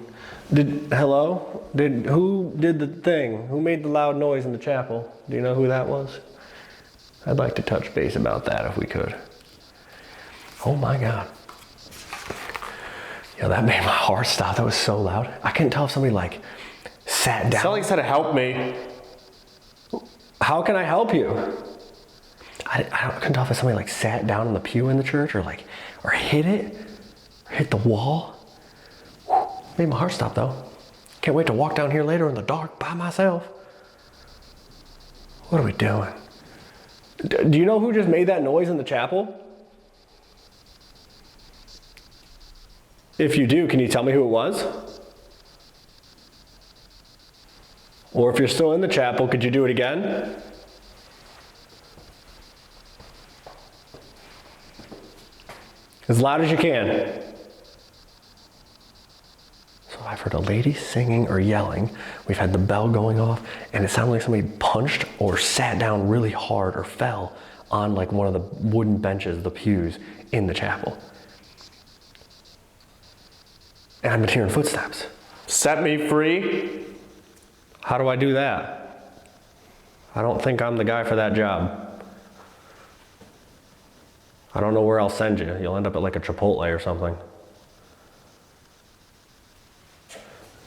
Hello? Who did the thing? Who made the loud noise in the chapel? Do you know who that was? I'd like to touch base about that if we could. Oh my God. Yeah, that made my heart stop. That was so loud. I couldn't tell if somebody like sat down. Somebody said to help me. How can I help you? I couldn't tell if somebody like sat down in the pew in the church or hit it, or hit the wall. Whew, made my heart stop though. Can't wait to walk down here later in the dark by myself. What are we doing? Do you know who just made that noise in the chapel? If you do, can you tell me who it was? Or if you're still in the chapel, could you do it again? As loud as you can. So I've heard a lady singing or yelling. We've had the bell going off, and it sounded like somebody punched or sat down really hard or fell on like one of the wooden benches, the pews in the chapel. And I've been hearing footsteps. Set me free. How do I do that? I don't think I'm the guy for that job. I don't know where I'll send you. You'll end up at like a Chipotle or something.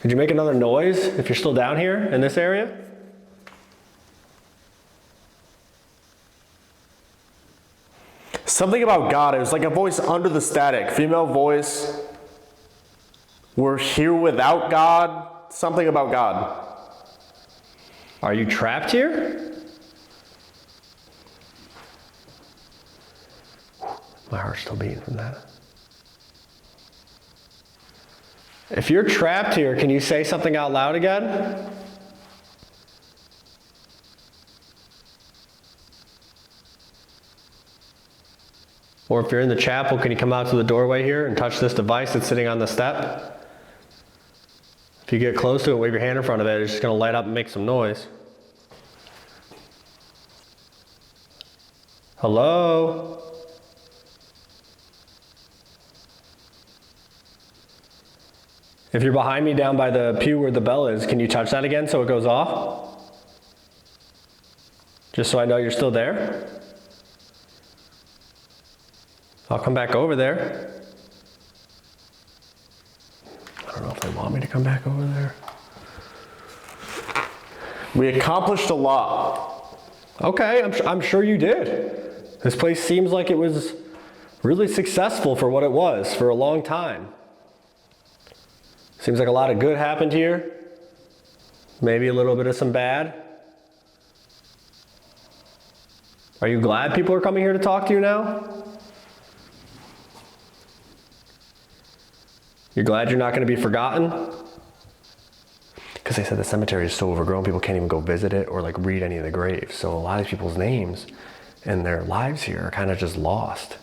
Could you make another noise if you're still down here in this area? Something about God. It was like a voice under the static. Female voice. We're here without God. Something about God. Are you trapped here? My heart's still beating from that. If you're trapped here, can you say something out loud again? Or if you're in the chapel, can you come out to the doorway here and touch this device that's sitting on the step? If you get close to it, wave your hand in front of it, it's just going to light up and make some noise. Hello? If you're behind me down by the pew where the bell is, can you touch that again so it goes off? Just so I know you're still there. I'll come back over there. I don't know if they want me to come back over there. We accomplished a lot. Okay, I'm sure you did. This place seems like it was really successful for what it was for a long time. Seems like a lot of good happened here. maybe a little bit of some bad. Are you glad people are coming here to talk to you now? You're glad you're not going to be forgotten? Because they said the cemetery is so overgrown, people can't even go visit it or like read any of the graves. So a lot of people's names and their lives here are kind of just lost.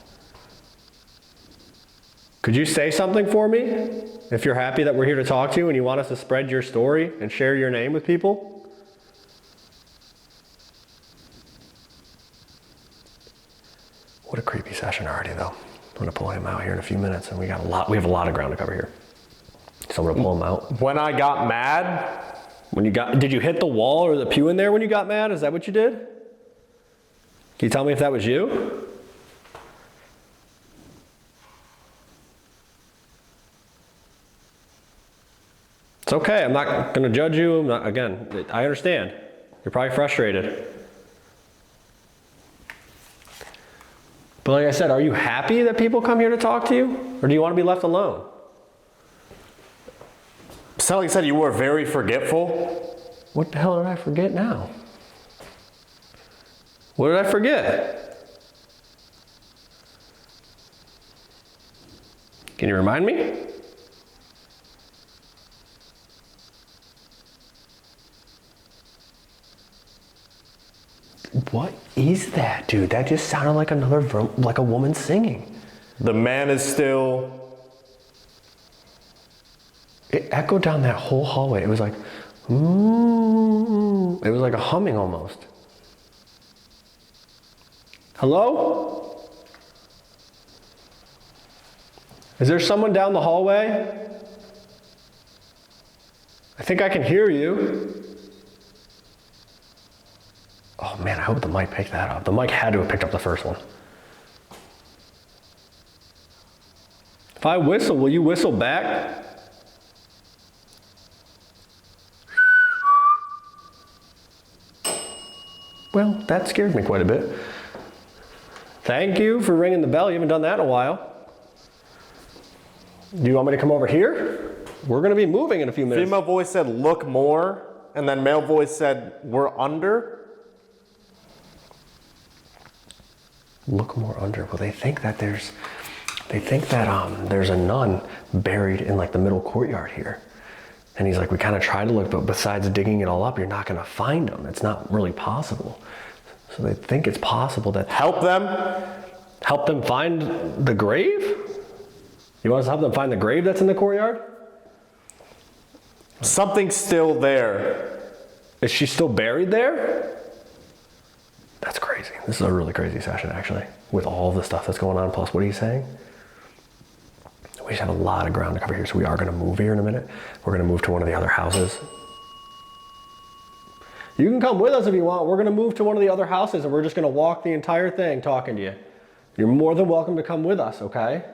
Could you say something for me? If you're happy that we're here to talk to you and you want us to spread your story and share your name with people? What a creepy session already though. I'm gonna pull him out here in a few minutes and we have a lot of ground to cover here. So I'm gonna pull him out. When I got mad, did you hit the wall or the pew in there when you got mad? Is that what you did? Can you tell me if that was you? It's okay, I'm not gonna judge you. Again, I understand. You're probably frustrated. But like I said, are you happy that people come here to talk to you? Or do you want to be left alone? Sally said you were very forgetful. What the hell did I forget now? What did I forget? Can you remind me? What is that, dude? That just sounded like like a woman singing. The man is still... It echoed down that whole hallway. It was like, mm, it was like a humming almost. Hello? Is there someone down the hallway? I think I can hear you. Oh man, I hope the mic picked that up. The mic had to have picked up the first one. If I whistle, will you whistle back? Well, that scared me quite a bit. Thank you for ringing the bell. You haven't done that in a while. Do you want me to come over here? We're going to be moving in a few minutes. Female voice said, look more. And then male voice said, we're under. Look more under. Well, they think that there's a nun buried in like the middle courtyard here. And he's like, we kind of tried to look, but besides digging it all up, you're not going to find them. It's not really possible. So they think it's possible that... Help them? Help them find the grave? You want us to help them find the grave that's in the courtyard? Something's still there. Is she still buried there? That's crazy. This is a really crazy session, actually, with all the stuff that's going on, plus what he's saying. We just have a lot of ground to cover here, so we are going to move here in a minute. We're going to move to one of the other houses. You can come with us if you want. We're going to move to one of the other houses, and we're just going to walk the entire thing talking to you. You're more than welcome to come with us, okay?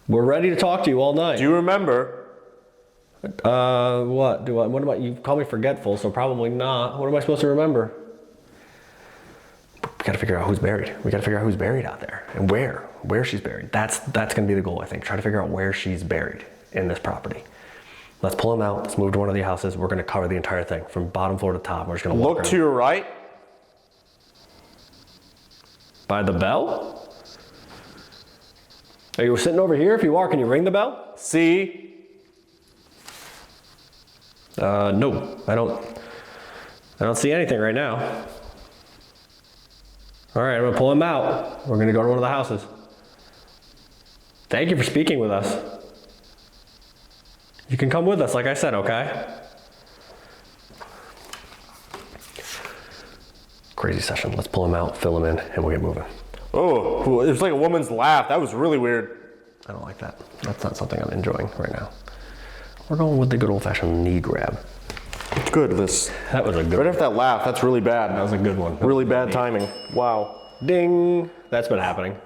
We're ready to talk to you all night. Do you remember? What am I? You call me forgetful, so probably not. What am I supposed to remember? We got to figure out who's buried. We got to figure out who's buried out there and where she's buried. That's going to be the goal, I think. Try to figure out where she's buried in this property. Let's pull them out. Let's move to one of the houses. We're going to cover the entire thing from bottom floor to top. We're just going to walk Look to your right. By the bell? Are you sitting over here? If you are, can you ring the bell? See? No, I don't see anything right now. All right, I'm gonna pull him out. We're gonna go to one of the houses. Thank you for speaking with us. You can come with us, like I said, okay? Crazy session. Let's pull him out, fill him in, and we'll get moving. Oh, it was like a woman's laugh. That was really weird. I don't like that. That's not something I'm enjoying right now. We're going with the good old-fashioned knee grab. Good. That was a good Right one. after that laugh, that's really bad. That was a good one. Really bad timing. Wow. Ding. That's been happening.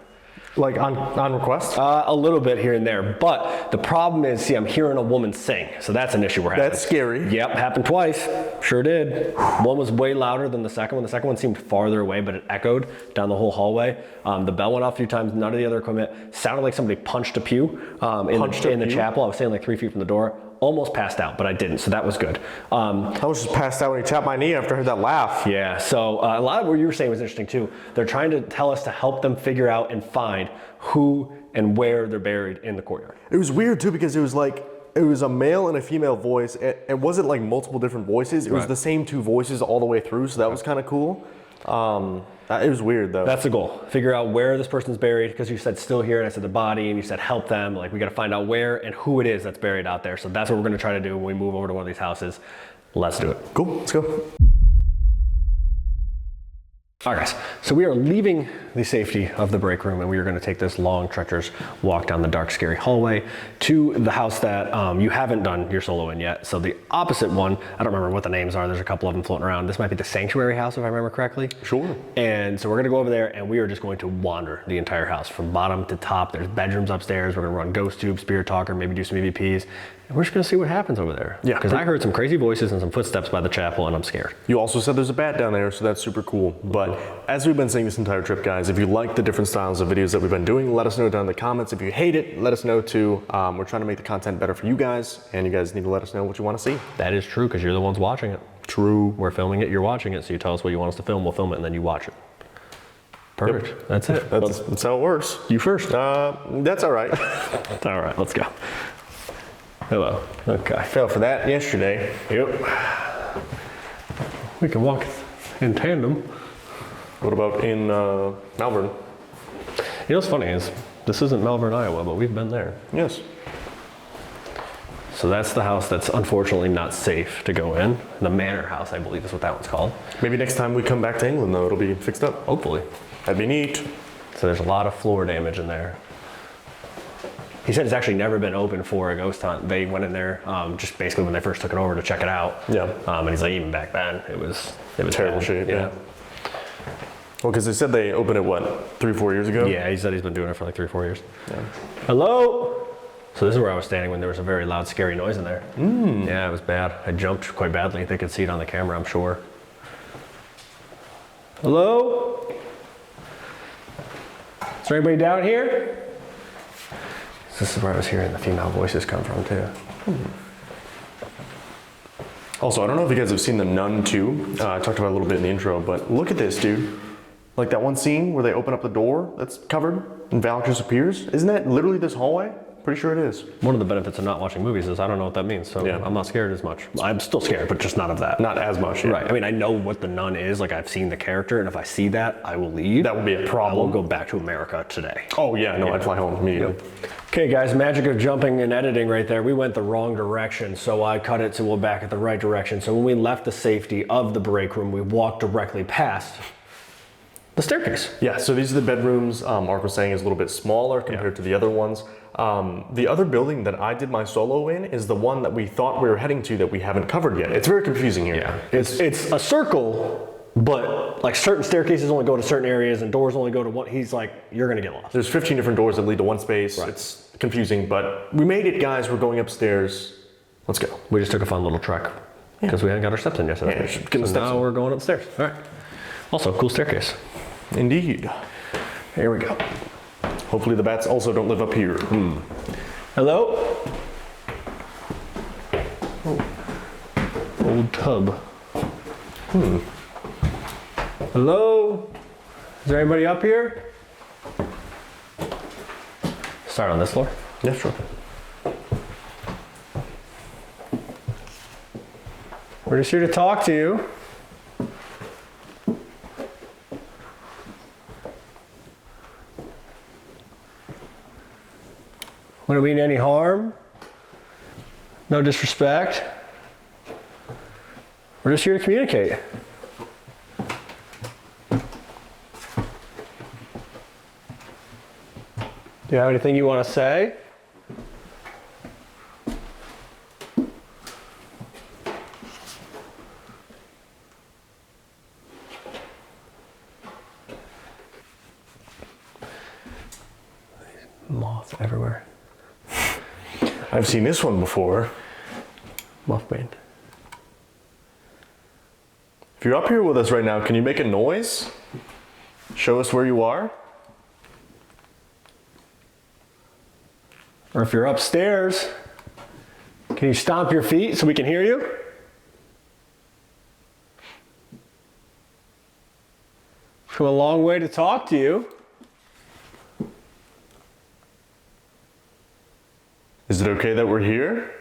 Like on request? A little bit here and there, but the problem is, see, I'm hearing a woman sing, so that's an issue we're having. That's scary. Yep, happened twice. Sure did. One was way louder than the second one. The second one seemed farther away, but it echoed down the whole hallway. The bell went off a few times. None of the other equipment. Sounded like somebody punched a pew in the chapel. I was standing like 3 feet from the door. almost passed out, but I didn't, so that was good. I was just passed out when he tapped my knee after I heard that laugh. Yeah, so a lot of what you were saying was interesting too. They're trying to tell us to help them figure out and find who and where they're buried in the courtyard. It was weird too because it was like, it was a male and a female voice. It wasn't like multiple different voices. It was the same two voices all the way through, so that was kind of cool. It was weird though. That's the goal. Figure out where this person's buried, because you said still here and I said the body, and you said help them. Like, we got to find out where and who it is that's buried out there. So that's what we're going to try to do when we move over to one of these houses. Let's do it. Cool, let's go. All right, guys, so we are leaving the safety of the break room, and we are going to take this long, treacherous walk down the dark, scary hallway to the house that you haven't done your solo in yet. So the opposite one, I don't remember what the names are. There's a couple of them floating around. This might be the sanctuary house, if I remember correctly. Sure. And so we're going to go over there, and we are just going to wander the entire house from bottom to top. There's bedrooms upstairs. We're going to run ghost tube, spirit talker, maybe do some EVPs. And we're just going to see what happens over there. Yeah. Because I heard some crazy voices and some footsteps by the chapel, and I'm scared. You also said there's a bat down there, so that's super cool. But as we've been saying this entire trip, guys, if you like the different styles of videos that we've been doing, let us know down in the comments. If you hate it, let us know too. We're trying to make the content better for you guys, and you guys need to let us know what you want to see. That is true, because you're the ones watching it. True. We're filming it, you're watching it, so you tell us what you want us to film, we'll film it, and then you watch it. Perfect. Yep. That's it. That's how it works. You first. That's all right. All right, let's go. Hello. Okay. I fell for that yesterday. Yep. We can walk in tandem. What about in Malvern? You know what's funny is, this isn't Malvern, Iowa, but we've been there. Yes. So that's the house that's unfortunately not safe to go in. The manor house, I believe is what that one's called. Maybe next time we come back to England though, it'll be fixed up. Hopefully. That'd be neat. So there's a lot of floor damage in there. He said it's actually never been open for a ghost hunt. They went in there just basically when they first took it over to check it out. Yeah. And he's like, even back then, it was Terrible bad. shape, yeah. Well, because they said they opened it, what, 3-4 years ago? Yeah, he said he's been doing it for like 3 or 4 years. Yeah. Hello? So this is where I was standing when there was a very loud, scary noise in there. Yeah, it was bad. I jumped quite badly. They could see it on the camera, I'm sure. Hello? Is there anybody down here? This is where I was hearing the female voices come from too. Also, I don't know if you guys have seen The Nun 2. I talked about it a little bit in the intro, but look at this, dude. Like that one scene where they open up the door that's covered and Valak just appears. Isn't that literally this hallway? Pretty sure it is. One of the benefits of not watching movies is I don't know what that means, so Yeah. I'm not scared as much. I'm still scared, but just not of that. Not as much, yeah. Right. I mean, I know what the nun is. Like, I've seen the character, and if I see that, I will leave. That would be a problem. I will go back to America today. Oh yeah, no, I'd fly home immediately. Okay, guys, magic of jumping and editing right there. We went the wrong direction, so I cut it so we're back at the right direction. So when we left the safety of the break room, we walked directly past the staircase. Yeah, so these are the bedrooms. Mark was saying is a little bit smaller compared to the other ones. The other building that I did my solo in is the one that we thought we were heading to that we haven't covered yet. It's very confusing here. Yeah, it's a circle, but like certain staircases only go to certain areas and doors only go to one. He's like, you're gonna get lost. There's 15 different doors that lead to one space. Right. It's confusing, but we made it, guys. We're going upstairs. Let's go. We just took a fun little trek because we hadn't got our steps in yesterday. Yeah, should get the so steps now in. we're going upstairs. All right. Also, cool staircase. Indeed. Here we go. Hopefully the bats also don't live up here. Hello? Old tub. Hello? Is there anybody up here? Start on this floor. Yeah, sure. We're just here to talk to you. We don't mean any harm. No disrespect. We're just here to communicate. Do you have anything you want to say? Moths everywhere. I've seen this one before. Mothbane. If you're up here with us right now, can you make a noise? Show us where you are. Or if you're upstairs, can Can you stomp your feet so we can hear you? Come a long way to talk to you. Is it okay that we're here?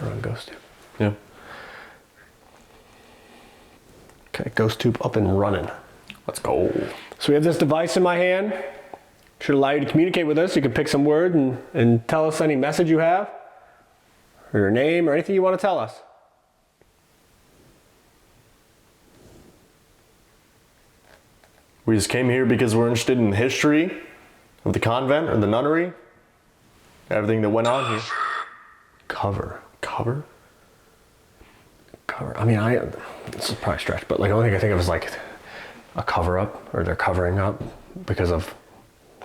We're on ghost tube. Yeah. Okay, ghost tube up and running. Let's go. So we have this device in my hand. Should allow you to communicate with us. You can pick some word and tell us any message you have, or your name, or anything you want to tell us. We just came here because we're interested in the history of the convent or the nunnery. Everything that went on here. Cover. Cover? Cover. I mean, this is probably a stretch, but like the only thing I think of is like a cover up, or they're covering up because of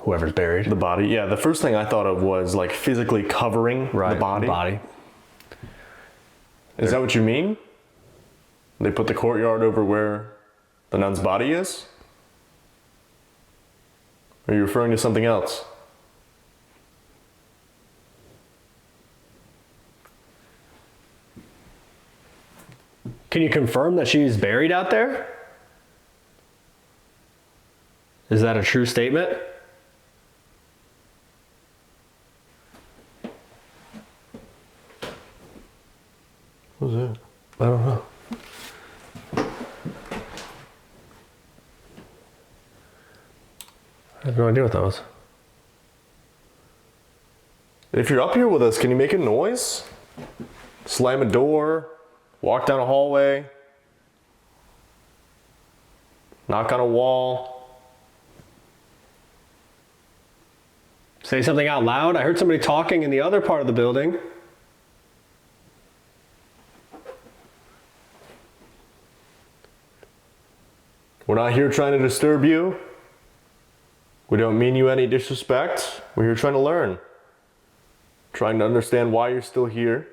whoever's buried. The body. Yeah, the first thing I thought of was like physically covering the body. Is that what you mean? They put the courtyard over where the nun's body is? Or are you referring to something else? Can you confirm that she's buried out there? Is that a true statement? What was that? I don't know. I have no idea what that was. If you're up here with us, can you make a noise? Slam a door, walk down a hallway, knock on a wall. Say something out loud. I heard somebody talking in the other part of the building. We're not here trying to disturb you. We don't mean you any disrespect. We're here trying to learn. Trying to understand why you're still here.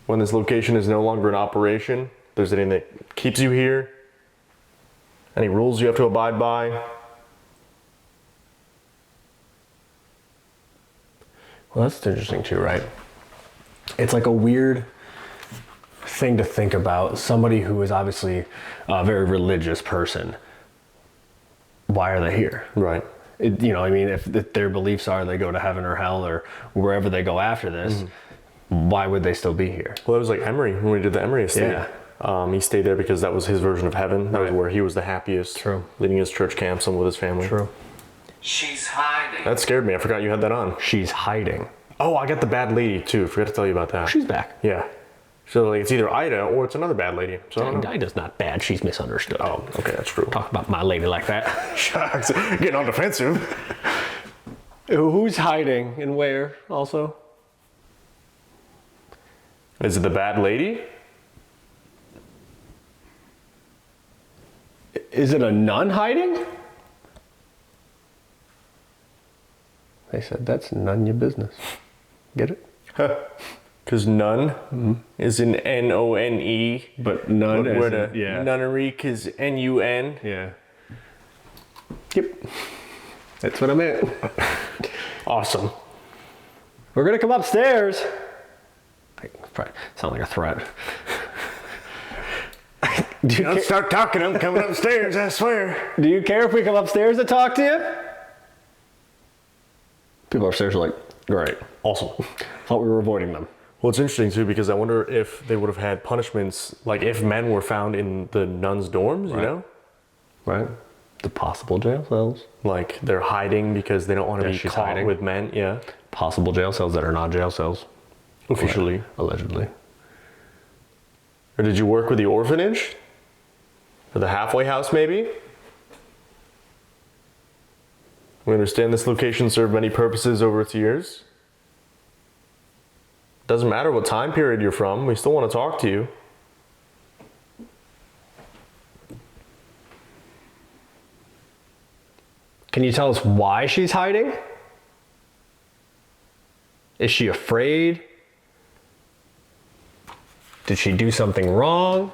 When this location is no longer in operation, if there's anything that keeps you here. Any rules you have to abide by. Well, that's interesting too, right? It's like a weird thing to think about. Somebody who is obviously a very religious person. Why are they here? Right. I mean, if their beliefs are they go to heaven or hell or wherever they go after this, why would they still be here? Well, it was like Emery when we did the Emery estate. Yeah. He stayed there because that was his version of heaven. That was where he was the happiest. True. Leading his church camps and with his family. True. She's hiding. That scared me. I forgot you had that on. She's hiding. Oh, I got the bad lady too. Forgot to tell you about that. She's back. Yeah. So like it's either Ida or it's another bad lady. So I don't know. Ida's not bad. She's misunderstood. Oh, okay, that's true. Talk about my lady like that. Shucks, getting on defensive. Who's hiding and where also? Is it the bad lady? Is it a nun hiding? They said that's none your business. Get it? Because nun is an N-O-N-E. But none But is where the nunnery is N-U-N. Yeah. Yep. That's what I meant. Awesome. We're gonna come upstairs. Probably sound like a threat. Don't start talking, I'm coming upstairs, I swear. Do you care if we come upstairs to talk to you? People upstairs are like, great. Awesome. Thought we were avoiding them. Well, it's interesting too because I wonder if they would have had punishments, like if men were found in the nuns' dorms, you know? Right. The possible jail cells. Like they're hiding because they don't want to be she's caught hiding. with men, yeah. Possible jail cells that are not jail cells. Officially. Allegedly. Or did you work with the orphanage? Or the halfway house, maybe? We understand this location served many purposes over its years. Doesn't matter what time period you're from, we still want to talk to you. Can you tell us why she's hiding? Is she afraid? Did she do something wrong?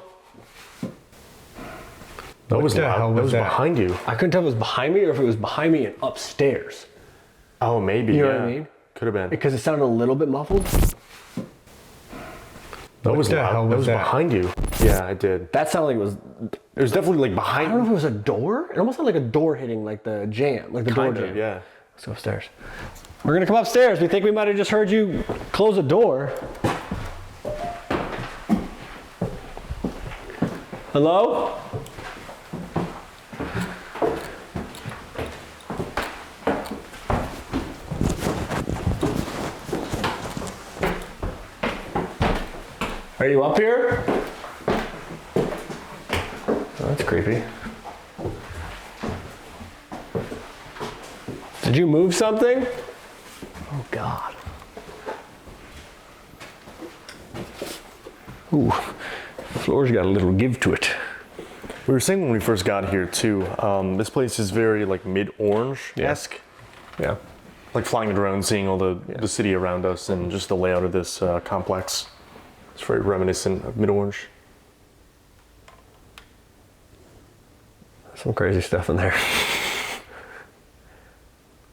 That was the hell loud. That was was that? behind you. I couldn't tell if it was behind me or if it was behind me and upstairs. Oh, maybe. You know yeah. what I mean? Could have been. Because it sounded a little bit muffled. That was the loud. hell That was was that? behind you. Yeah, it did. That sounded like it was. It was definitely like I behind. don't know if it was a door. It almost sounded like a door hitting like the jam, like the door Kind jam. of, yeah. Let's go upstairs. We're gonna come upstairs. We think we might have just heard you close a door. Hello? Are you up here? Oh, that's creepy. Did you move something? Oh God. Ooh, floor's got a little give to it. We were saying when we first got here too, this place is very like mid-orange-esque. Yeah. Like flying a drone, seeing all the city around us and just the layout of this complex. It's very reminiscent of mid-orange. Some crazy stuff in there.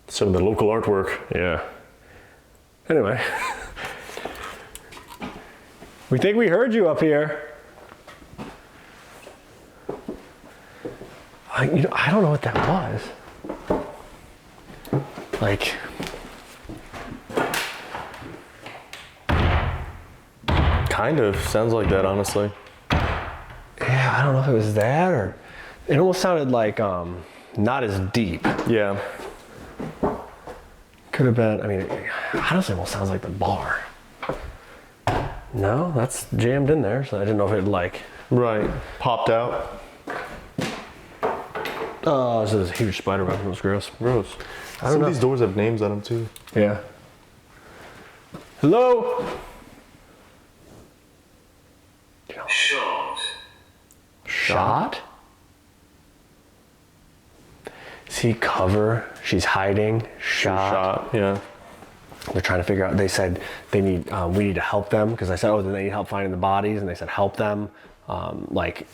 Some of the local artwork. Yeah. Anyway. We think we heard you up here. I don't know what that was. Like, Kind of sounds like that, honestly. yeah, I don't know if it was that or it almost sounded like not as deep. Yeah. Could have been, I mean, it honestly almost sounds like the bar. No, that's jammed in there, so I didn't know if it like, Right. Popped out. oh, this is a huge spider web. It was gross. Gross. I don't Some know. of these doors have names on them too. Yeah. Hello? Short. Shot? See cover, she's hiding, shot. Yeah. They're trying to figure out, they said they need, we need to help them, because I said, oh, then they need help finding the bodies, and they said help them. Like,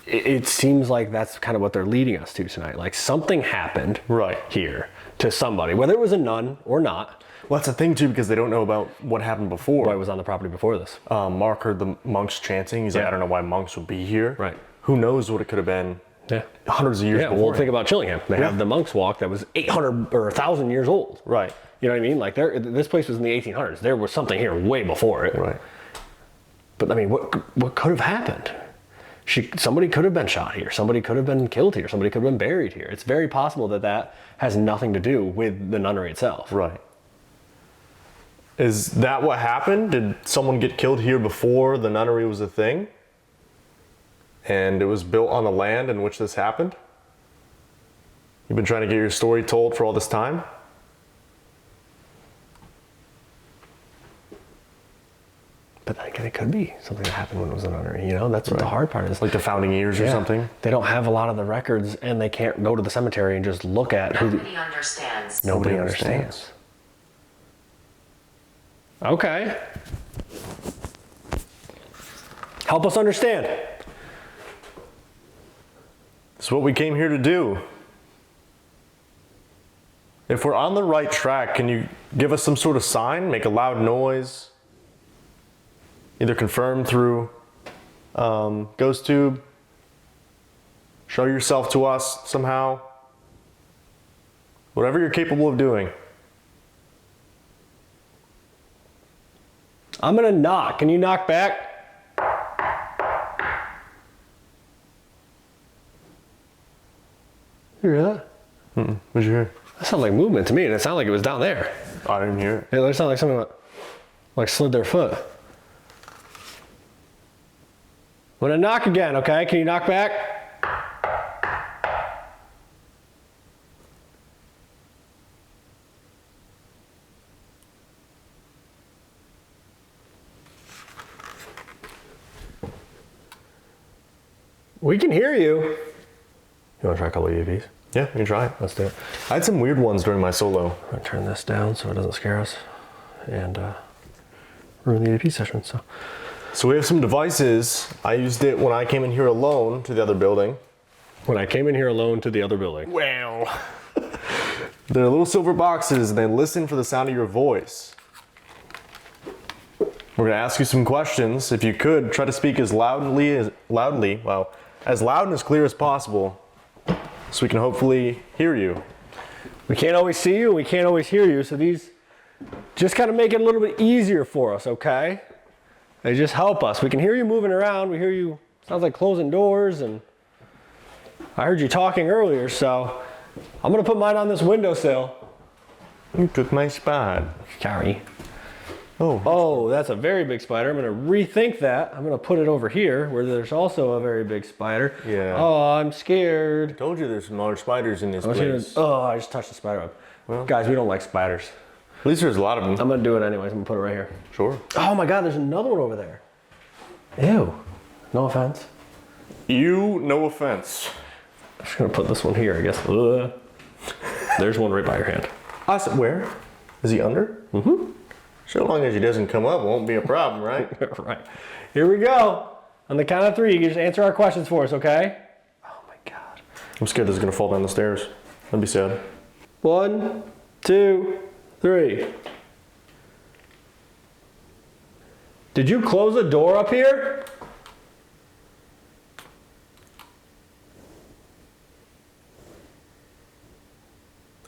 it seems like that's kind of what they're leading us to tonight. Like something happened Right. here to somebody, whether it was a nun or not. Well, that's the thing too, because they don't know about what happened before. What was on the property before this? Mark heard the monks chanting. He's like, Yeah. I don't know why monks would be here. Right. Who knows what it could have been Yeah. hundreds of years Yeah, before. well, think about Chillingham. They have the monks walk that was 800 or 1,000 years old. Right. You know what I mean? Like this place was in the 1800s. There was something here way before it. Right. But I mean, what could have happened? Somebody could have been shot here. Somebody could have been killed here. Somebody could have been buried here. It's very possible that that has nothing to do with the nunnery itself. Right. Is that what happened? Did someone get killed here before the nunnery was a thing? And it was built on the land in which this happened? You've been trying to get your story told for all this time? But then again, it could be something that happened when it was a nunnery. You know, that's what the hard part is. Like the founding years or Yeah. something? They don't have a lot of the records, and they can't go to the cemetery and just look at who. Nobody understands. Nobody understands. Okay. Help us understand. It's what we came here to do. If we're on the right track, can you give us some sort of sign? Make a loud noise? Either confirm through ghost tube, show yourself to us somehow. Whatever you're capable of doing. I'm gonna knock. Can you knock back? You hear that? What'd you hear? That sounded like movement to me, and it sounded like it was down there. I didn't hear it. It sounded like something like slid their foot. I'm gonna knock again, okay? Can you knock back? We can hear you. You wanna try a couple of EVPs? Yeah, you can try it. Let's do it. I had some weird ones during my solo. I'm gonna turn this down so it doesn't scare us and ruin the EVP session. So we have some devices. I used it when I came in here alone to the other building. When I came in here alone to the other building. Well, They're little silver boxes and they listen for the sound of your voice. We're gonna ask you some questions. If you could, try to speak as loudly, as loud and as clear as possible so we can hopefully hear you. We can't always see you, we can't always hear you, so these just kind of make it a little bit easier for us, okay? They just help us. We can hear you moving around, we hear you, sounds like closing doors, and I heard you talking earlier, so I'm gonna put mine on this windowsill. You took my spot. Sorry. Oh. Oh, that's a very big spider. I'm gonna rethink that. I'm gonna put it over here where there's also a very big spider. Yeah. Oh, I'm scared. Told you there's some large spiders in this I just touched the spider web. Well. Guys, we don't like spiders. At least there's a lot of them. I'm gonna do it anyways. I'm gonna put it right here. Sure. Oh my God, there's another one over there. Ew. No offense. You, no offense. I'm just gonna put this one here, I guess. Ugh. There's one right by your hand. I said, where? Is he under? Mm-hmm. So long as he doesn't come up, won't be a problem, right? Right. Here we go. On the count of 3, you can just answer our questions for us, okay? Oh my God. I'm scared this is gonna fall down the stairs. That'd be sad. 1, 2, 3. Did you close the door up here?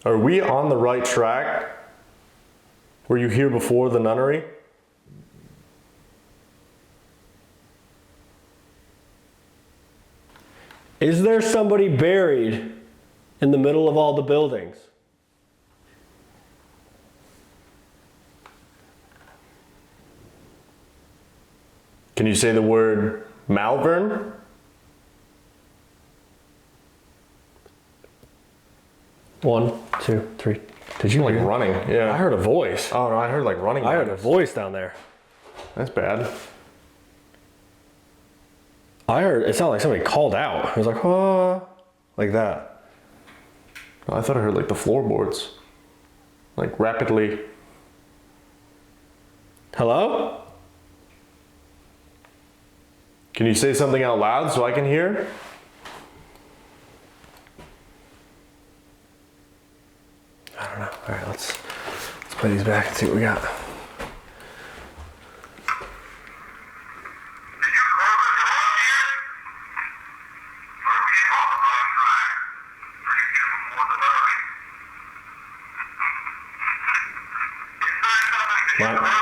Are we on the right track? Were you here before the nunnery? Is there somebody buried in the middle of all the buildings? Can you say the word Malvern? One, two, three. Did you Like hear? running, yeah. I heard a voice. Oh no, I heard like running. I heard a behind us. voice down there. That's bad. I heard, it sounded like somebody called out. It was like, oh, like that. I thought I heard like the floorboards. Like rapidly. Hello? Can you say something out loud so I can hear? I don't know. All right, let's play these back and see what we got. Wow.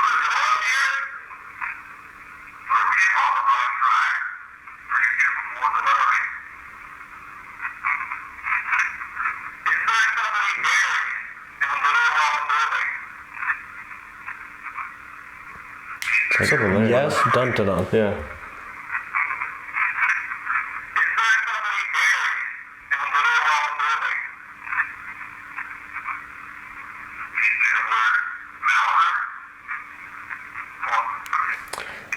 Something there. Yes, dun dun dun. Yeah.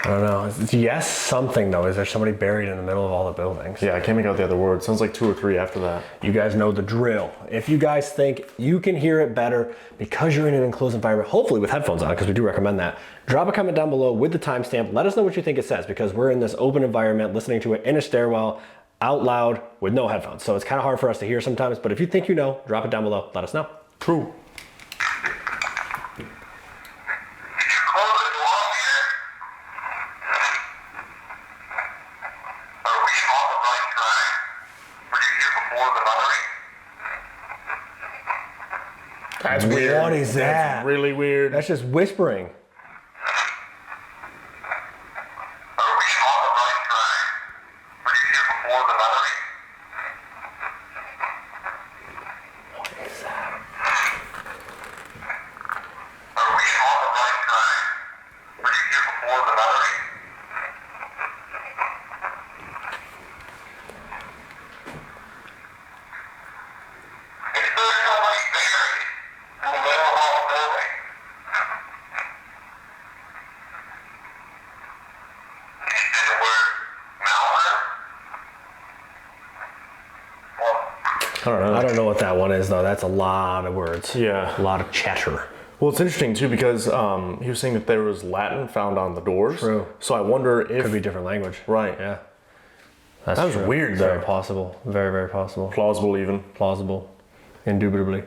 I don't know. It's yes, something though. Is there somebody buried in the middle of all the buildings? Yeah, I can't make out the other word. Sounds like 2 or 3 after that. You guys know the drill. If you guys think you can hear it better because you're in an enclosed environment, hopefully with headphones on, because we do recommend that, drop a comment down below with the timestamp. Let us know what you think it says, because we're in this open environment listening to it in a stairwell out loud with no headphones. So it's kind of hard for us to hear sometimes, but if you think you know, drop it down below. Let us know. True. That's weird. What is that? That's really weird. That's just whispering. I don't know what that one is though. That's a lot of words. Yeah. A lot of chatter. Well, it's interesting too because he was saying that there was Latin found on the doors. True. So I wonder if Could be a different language. Right. Yeah. That's That was true. weird Very though. possible. Very, very possible. Plausible even. Plausible. Indubitably.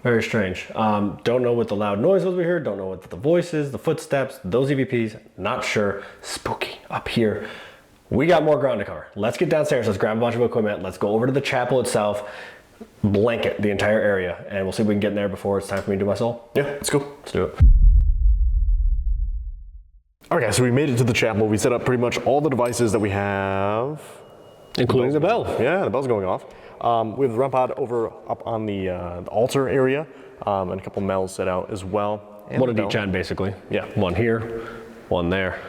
Very strange. Don't know what the loud noise was we heard. Don't know what the voices, the footsteps, those EVPs. Not sure. Spooky up here. We got more ground to cover. Let's get downstairs. Let's grab a bunch of equipment. Let's go over to the chapel itself. Blanket the entire area. And we'll see if we can get in there before it's time for me to do my soul. Yeah, let's go. Let's do it. Okay, so we made it to the chapel. We set up pretty much all the devices that we have. Including the bell. Yeah, the bell's going off. We have the REM pod up on the altar area, and a couple mells set out as well. And One at each end, basically. Yeah. One here, one there.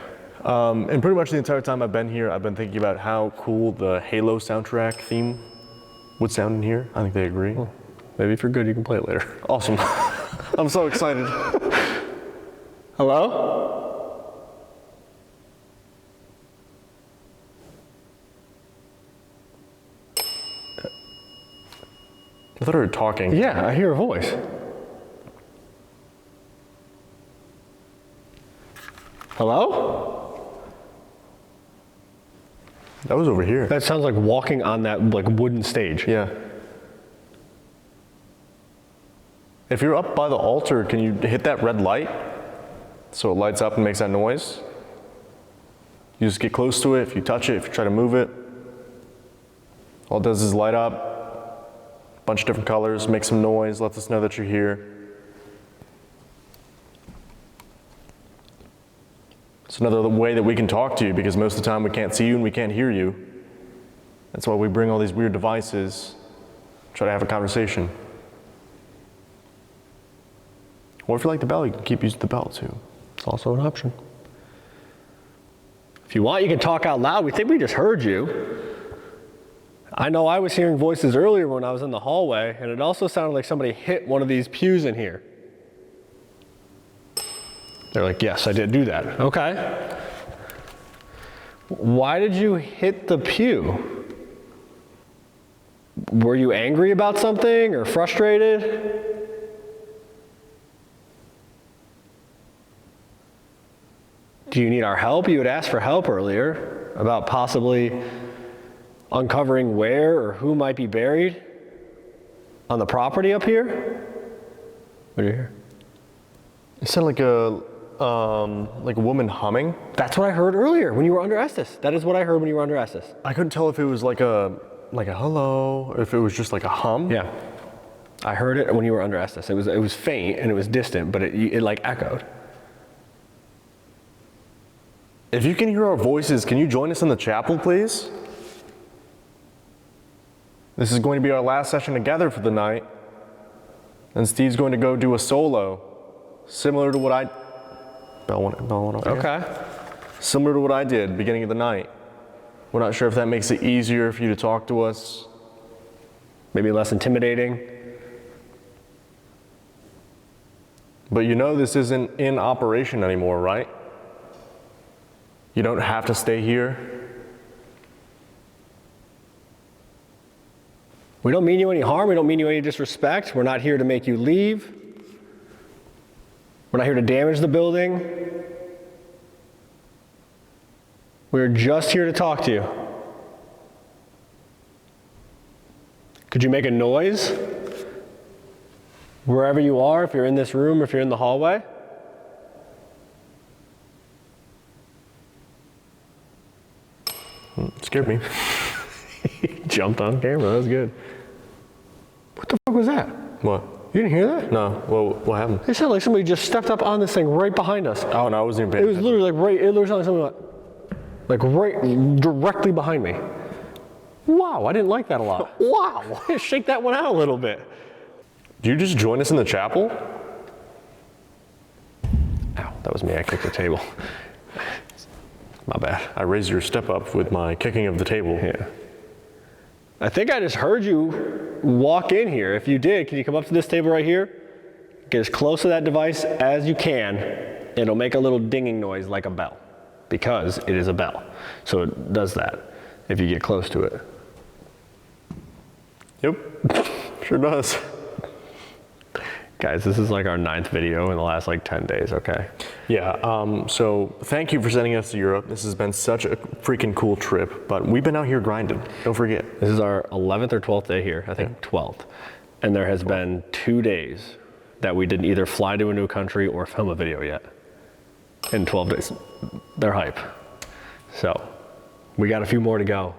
And pretty much the entire time I've been here, I've been thinking about how cool the Halo soundtrack theme would sound in here. I think they agree. Well, maybe if you're good, you can play it later. Awesome. I'm so excited. Hello? I thought we were talking. Yeah, I hear a voice. Hello? That was over here. That sounds like walking on that like wooden stage. Yeah. If you're up by the altar, can you hit that red light so it lights up and makes that noise? You just get close to it. If you touch it, if you try to move it, all it does is light up. Bunch of different colors, make some noise, lets us know that you're here. It's another way that we can talk to you because most of the time we can't see you and we can't hear you. That's why we bring all these weird devices, try to have a conversation. Or if you like the bell, you can keep using the bell too. It's also an option. If you want, you can talk out loud. We think we just heard you. I know I was hearing voices earlier when I was in the hallway, and it also sounded like somebody hit one of these pews in here. They're like, yes, I did do that. Okay. Why did you hit the pew? Were you angry about something or frustrated? Do you need our help? You had asked for help earlier about possibly uncovering where or who might be buried on the property up here. What do you hear? It sounded like a woman humming. That's what I heard earlier when you were under Estes. That is what I heard when you were under Estes. I couldn't tell if it was like a hello, or if it was just like a hum. Yeah, I heard it when you were under Estes. It was faint and it was distant, but it like echoed. If you can hear our voices, can you join us in the chapel, please? This is going to be our last session together for the night. And Steve's going to go do a solo, similar to what I... Bell went off. Okay. Similar to what I did beginning of the night. We're not sure if that makes it easier for you to talk to us. Maybe less intimidating. But you know this isn't in operation anymore, right? You don't have to stay here. We don't mean you any harm. We don't mean you any disrespect. We're not here to make you leave. We're not here to damage the building. We're just here to talk to you. Could you make a noise? Wherever you are, if you're in this room or if you're in the hallway? It scared me. He jumped on camera. That was good. What the fuck was that? What? You didn't hear that? No. Well, what happened? It sounded like somebody just stepped up on this thing right behind us. Oh, no, I wasn't even paying It was attention. literally like right, it literally sounded like something right directly behind me. Wow, I didn't like that a lot. Wow, shake that one out a little bit. Did you just join us in the chapel? Ow, that was me, I kicked the table. My bad. I raised your step up with my kicking of the table. Yeah. I think I just heard you walk in here. If you did, can you come up to this table right here? Get as close to that device as you can. It'll make a little dinging noise like a bell, because it is a bell. So it does that if you get close to it. Yep, sure does. Guys, this is like our 9th video in the last like 10 days, okay? Yeah, so thank you for sending us to Europe. This has been such a freaking cool trip, but we've been out here grinding, don't forget. This is our 11th or 12th day here, I think 12th. And there has been 2 days that we didn't either fly to a new country or film a video yet. In 12 days. They're hype. So we got a few more to go.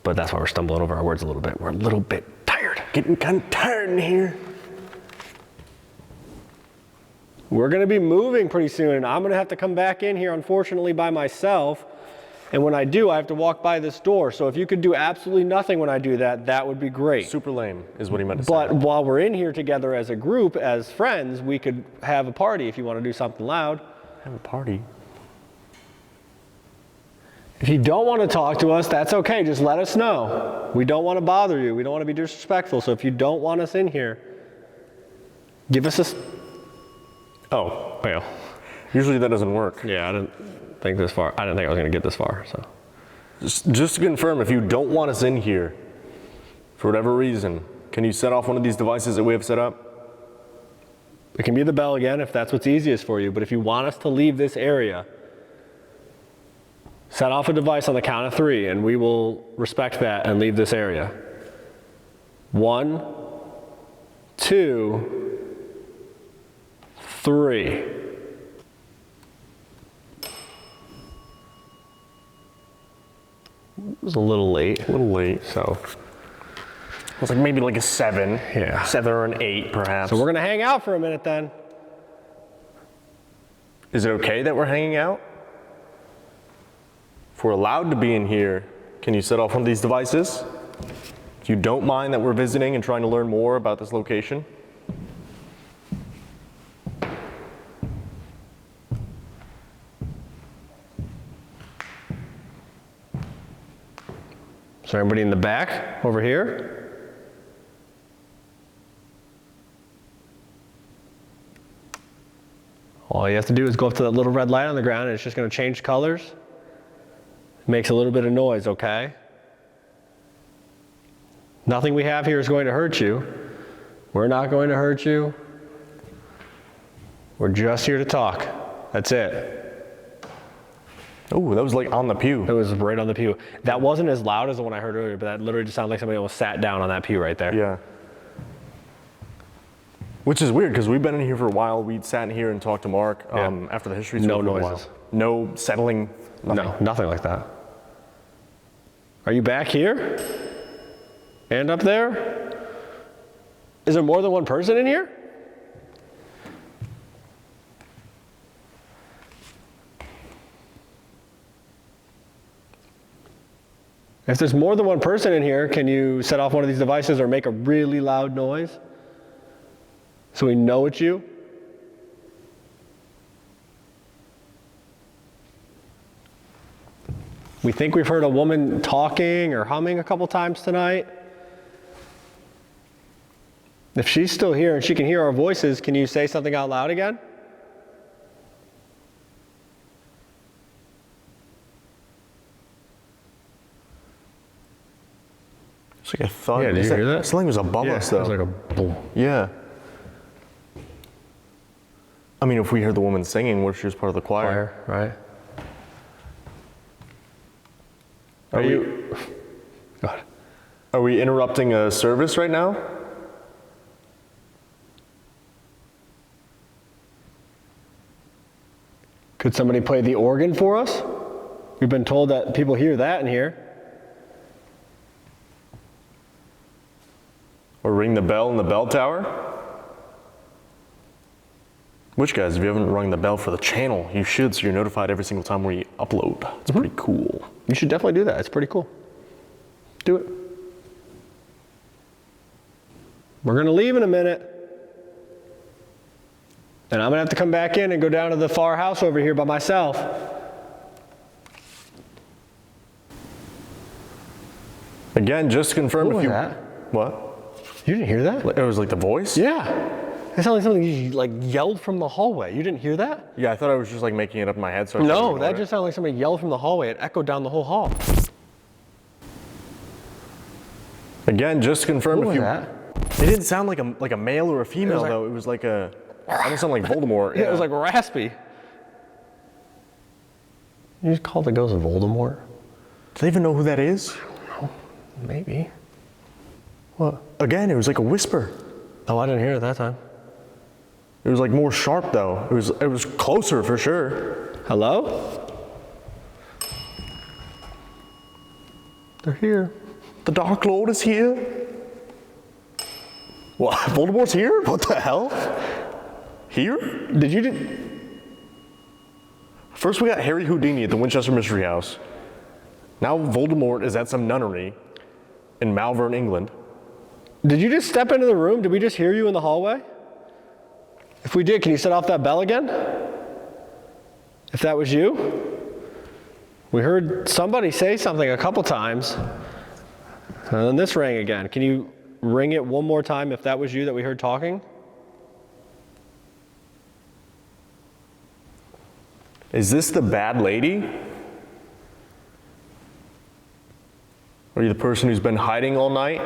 But that's why we're stumbling over our words a little bit. We're a little bit tired. Getting kind of tired in here. We're gonna be moving pretty soon, and I'm gonna have to come back in here, unfortunately, by myself. And when I do, I have to walk by this door. So if you could do absolutely nothing when I do that, that would be great. Super lame is what he meant to say. But while we're in here together as a group, as friends, we could have a party if you want to do something loud. Have a party. If you don't want to talk to us, that's okay. Just let us know. We don't want to bother you. We don't want to be disrespectful. So if you don't want us in here, give us a... Oh, well. Usually that doesn't work. Yeah, I didn't think this far. I didn't think I was going to get this far, so. Just to confirm, if you don't want us in here, for whatever reason, can you set off one of these devices that we have set up? It can be the bell again if that's what's easiest for you, but if you want us to leave this area, set off a device on the count of 3 and we will respect that and leave this area. 1, 2, 3. It was a little late. A little late. So it was like maybe like a 7. Yeah. 7 or an 8 perhaps. we're gonna hang out for a minute then. Is it okay that we're hanging out? If we're allowed to be in here, can you set off one of these devices? If you don't mind that we're visiting and trying to learn more about this location. Is there anybody in the back over here? All you have to do is go up to that little red light on the ground and it's just going to change colors. It makes a little bit of noise, okay? Nothing we have here is going to hurt you. We're not going to hurt you. We're just here to talk. That's it. Oh, that was like on the pew. It was right on the pew. That wasn't as loud as the one I heard earlier, but that literally just sounded like somebody almost sat down on that pew right there. Yeah. Which is weird because we've been in here for a while. We'd sat in here and talked to Mark after the history tour. No for a while. noises. No settling. Nothing. No, nothing like that. Are you back here? And up there? Is there more than one person in here? If there's more than one person in here, can you set off one of these devices or make a really loud noise so we know it's you? We think we've heard a woman talking or humming a couple times tonight. If she's still here and she can hear our voices, can you say something out loud again? It's like a thud. Yeah, did you hear that? Something was above us though. It was like a boom. Yeah. I mean, if we heard the woman singing, what if she was part of the choir? Right? Are you? Go ahead. Are we interrupting a service right now? Could somebody play the organ for us? We've been told that people hear that in here. Or ring the bell in the bell tower? Which, guys, if you haven't rung the bell for the channel, you should, so you're notified every single time we upload. It's pretty cool. You should definitely do that. It's pretty cool. Do it. We're going to leave in a minute. And I'm going to have to come back in and go down to the far house over here by myself. Again, just to confirm What if you... was that? What? You didn't hear that? It was like the voice? Yeah. It sounded like something you like yelled from the hallway. You didn't hear that? Yeah, I thought I was just like making it up in my head. So No, that just sounded like somebody yelled from the hallway. It echoed down the whole hall. Again, just to confirm What if was you... that? It didn't sound like a male or a female like- though. It was like a... I don't sound like Voldemort. Yeah, it was like raspy. You just called the ghost of Voldemort? Do they even know who that is? Maybe. What? Again, it was like a whisper. Oh, I didn't hear it that time. It was like more sharp though. It was closer for sure. Hello? They're here. The Dark Lord is here. What? Voldemort's here? What the hell? Here? First we got Harry Houdini at the Winchester Mystery House. Now Voldemort is at some nunnery in Malvern, England. Did you just step into the room? Did we just hear you in the hallway? If we did, can you set off that bell again? If that was you? We heard somebody say something a couple times. And then this rang again. Can you ring it one more time if that was you that we heard talking? Is this the bad lady? Are you the person who's been hiding all night,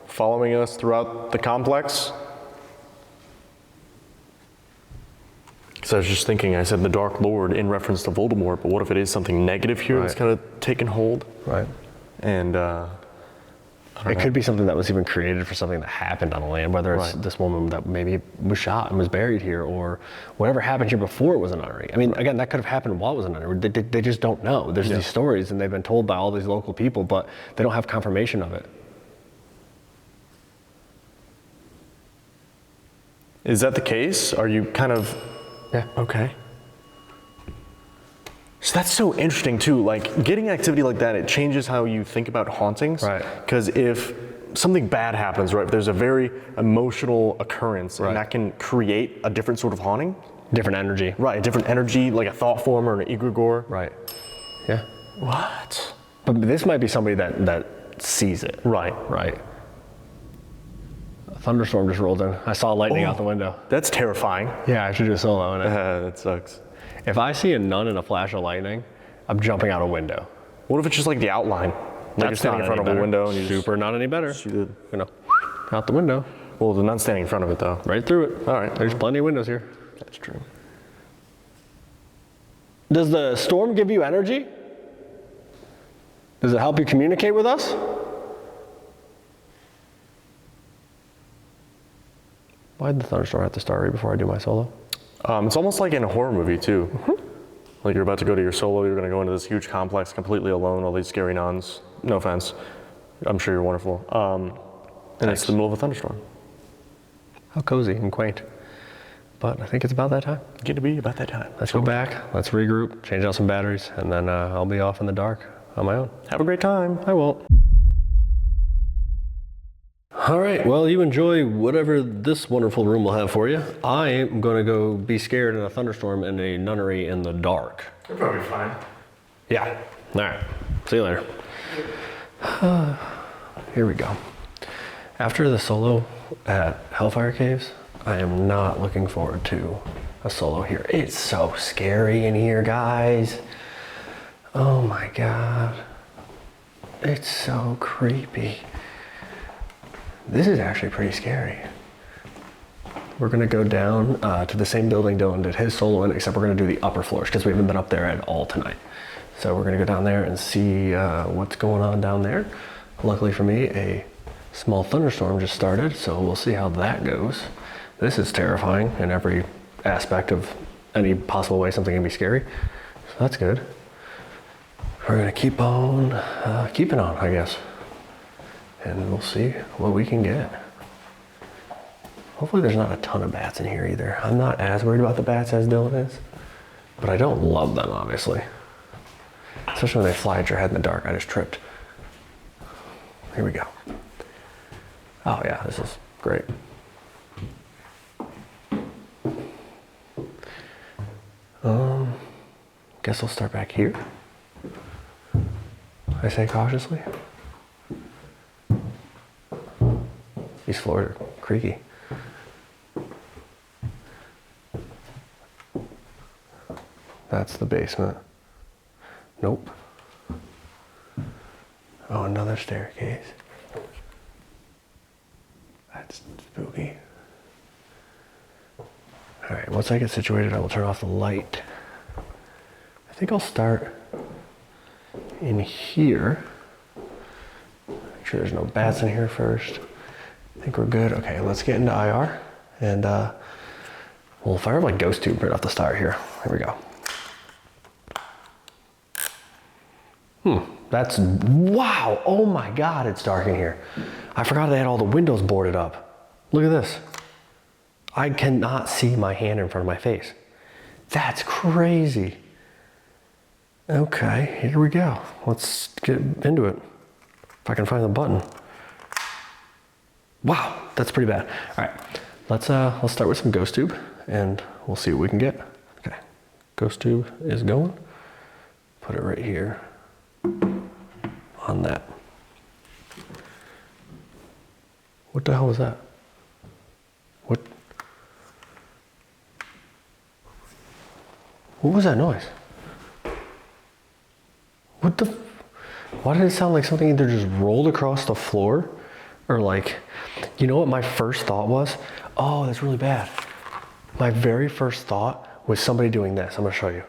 following us throughout the complex? Because I was just thinking, I said the Dark Lord in reference to Voldemort, but what if it is something negative here that's kind of taken hold? Right. And it could be something that was even created for something that happened on the land, whether it's this woman that maybe was shot and was buried here, or whatever happened here before it was a nunnery. I mean, again, that could have happened while it was a nunnery. They just don't know. There's these stories, and they've been told by all these local people, but they don't have confirmation of it. is that the case? Are you kind of, Yeah. okay. So that's so interesting too, like getting activity like that, it changes how you think about hauntings. Right. Because if something bad happens, right, if there's a very emotional occurrence, and that can create a different sort of haunting. Different energy. Right, a different energy, like a thought form or an egregore. Right. Yeah. What? But this might be somebody that sees it. Right. Right. A thunderstorm just rolled in. I saw lightning out the window. That's terrifying. Yeah, I should do a solo in it. That sucks. If I see a nun in a flash of lightning, I'm jumping out a window. What if it's just like the outline? Like you're standing in front of a window and you super not any better. shoot it. You know, out the window, Well, the nun's standing in front of it though. right through it. All right. There's plenty of windows here. That's true. Does the storm give you energy? Does it help you communicate with us? Why'd the thunderstorm have to start right before I do my solo? It's almost like in a horror movie too. Like you're about to go to your solo, you're gonna go into this huge complex completely alone, all these scary nuns. No offense. I'm sure you're wonderful. And it's the middle of a thunderstorm. How cozy and quaint. But I think it's about that time. Get to be about that time. Let's go back, let's regroup, change out some batteries, and then I'll be off in the dark on my own. Have a great time. I won't. All right, well, you enjoy whatever this wonderful room will have for you. I am gonna go be scared in a thunderstorm in a nunnery in the dark. You're probably fine. Yeah, all right, see you later. Here we go. After the solo at Hellfire Caves, I am not looking forward to a solo here. It's so scary in here, guys. Oh my God. It's so creepy. This is actually pretty scary. We're gonna go down to the same building Dylan did his solo in, except we're gonna do the upper floors because we haven't been up there at all tonight. So we're gonna go down there and see what's going on down there. Luckily for me, a small thunderstorm just started, so we'll see how that goes. This is terrifying in every aspect of any possible way something can be scary. So that's good. We're gonna keep on keeping on, I guess. And we'll see what we can get. Hopefully there's not a ton of bats in here either. I'm not as worried about the bats as Dylan is, but I don't love them, obviously. Especially when they fly at your head in the dark. I just tripped. Here we go. Oh yeah, this is great. Guess I'll start back here. I say cautiously. These floors are creaky. That's the basement. Nope. Oh, another staircase. That's spooky. All right, once I get situated, I will turn off the light. I think I'll start in here. Make Make sure there's no bats in here first. I think we're good. Okay, let's get into IR and we'll fire up like ghost tube right off the start here. Here we go. That's, wow, oh my God, it's dark in here. I forgot they had all the windows boarded up. Look at this. I cannot see my hand in front of my face. That's crazy. Okay, here we go. Let's get into it. If I can find the button. Wow, that's pretty bad. All right, let's start with some ghost tube and we'll see what we can get. Okay, ghost tube is going. Put it right here on that. What the hell was that? What was that noise? Why did it sound like something either just rolled across the floor or like, you know what my first thought was? Oh, that's really bad. My very first thought was somebody doing this. I'm gonna show you.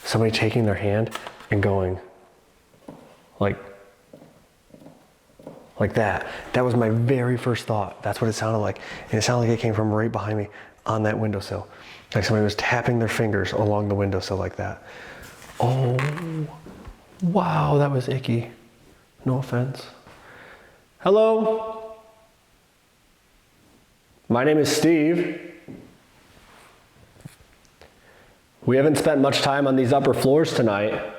Somebody taking their hand and going like that. That was my very first thought. That's what it sounded like. And it sounded like it came from right behind me on that windowsill. Like somebody was tapping their fingers along the windowsill like that. Oh, wow, that was icky. No offense. Hello. My name is Steve. We haven't spent much time on these upper floors tonight.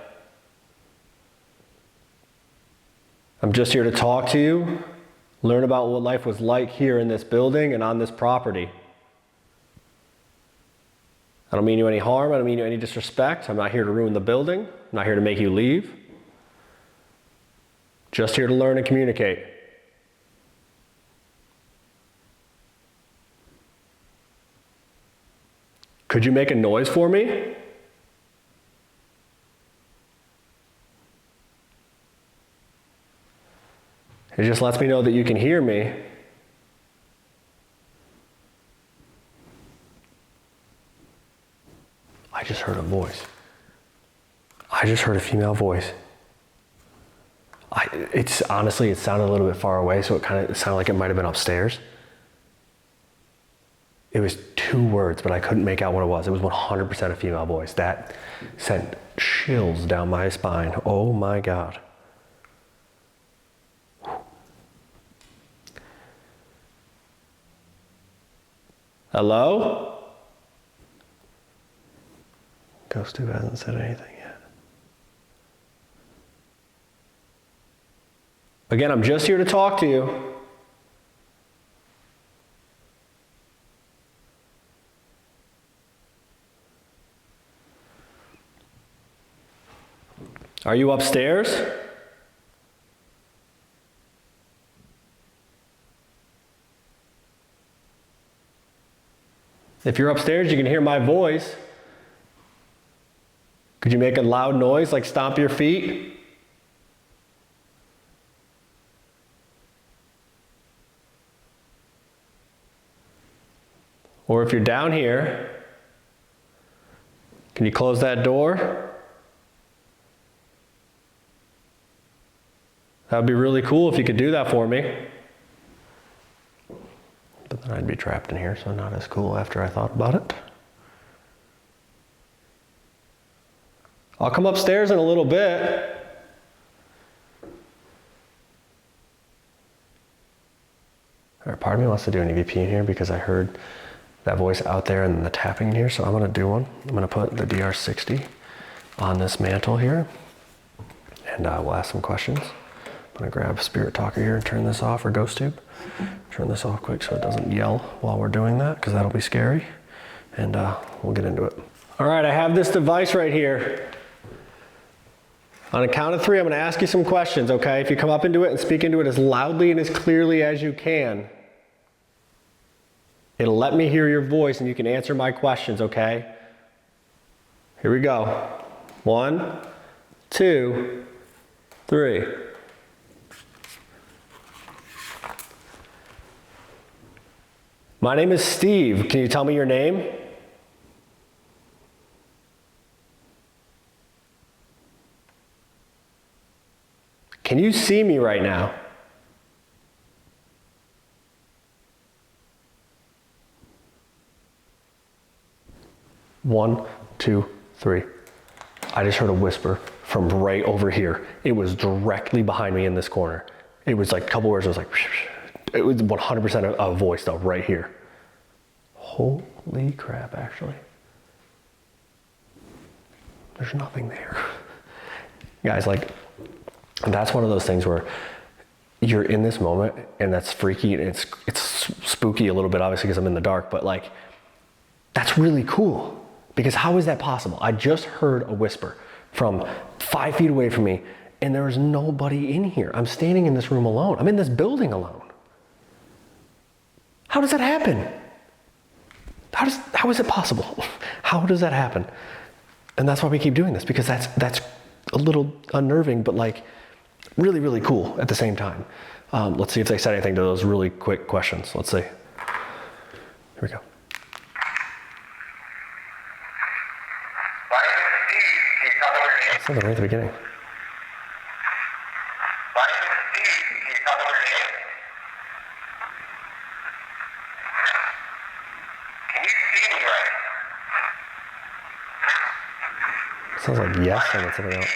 I'm just here to talk to you, learn about what life was like here in this building and on this property. I don't mean you any harm, I don't mean you any disrespect. I'm not here to ruin the building. I'm not here to make you leave. Just here to learn and communicate. Could you make a noise for me? It just lets me know that you can hear me. I just heard a voice. I just heard a female voice. Honestly, it sounded a little bit far away, so it sounded like it might have been upstairs. It was 2 words, but I couldn't make out what it was. It was 100% a female voice. That sent chills down my spine. Oh my God. Hello? Ghost Tube hasn't said anything yet. Again, I'm just here to talk to you. Are you upstairs? If you're upstairs, you can hear my voice. Could you make a loud noise like stomp your feet? Or if you're down here, can you close that door? That would be really cool if you could do that for me. But then I'd be trapped in here, so not as cool after I thought about it. I'll come upstairs in a little bit. All right, part of me wants to do an EVP in here because I heard that voice out there and the tapping in here, so I'm gonna do one. I'm gonna put the DR60 on this mantle here, and we'll ask some questions. I'm gonna grab Spirit Talker here and turn this off, or Ghost Tube. Turn this off quick so it doesn't yell while we're doing that, because that'll be scary. And we'll get into it. All right, I have this device right here. On a count of 3, I'm gonna ask you some questions, okay? If you come up into it and speak into it as loudly and as clearly as you can, it'll let me hear your voice and you can answer my questions, okay? Here we go. 1, 2, 3. My name is Steve. Can you tell me your name? Can you see me right now? 1, 2, 3. I just heard a whisper from right over here. It was directly behind me in this corner. It was like a couple words, it was like, it was 100% a voice though, right here. Holy crap, actually. There's nothing there. Guys, like, that's one of those things where you're in this moment and that's freaky and it's spooky a little bit, obviously, because I'm in the dark, but like, that's really cool. Because how is that possible? I just heard a whisper from 5 feet away from me and there was nobody in here. I'm standing in this room alone. I'm in this building alone. How does that happen? How is it possible? How does that happen? And that's why we keep doing this, because that's a little unnerving, but like really, really cool at the same time. Let's see if they said anything to those really quick questions. Let's see. Here we go. I said that right at the beginning. Sounds like yes, and it's something else.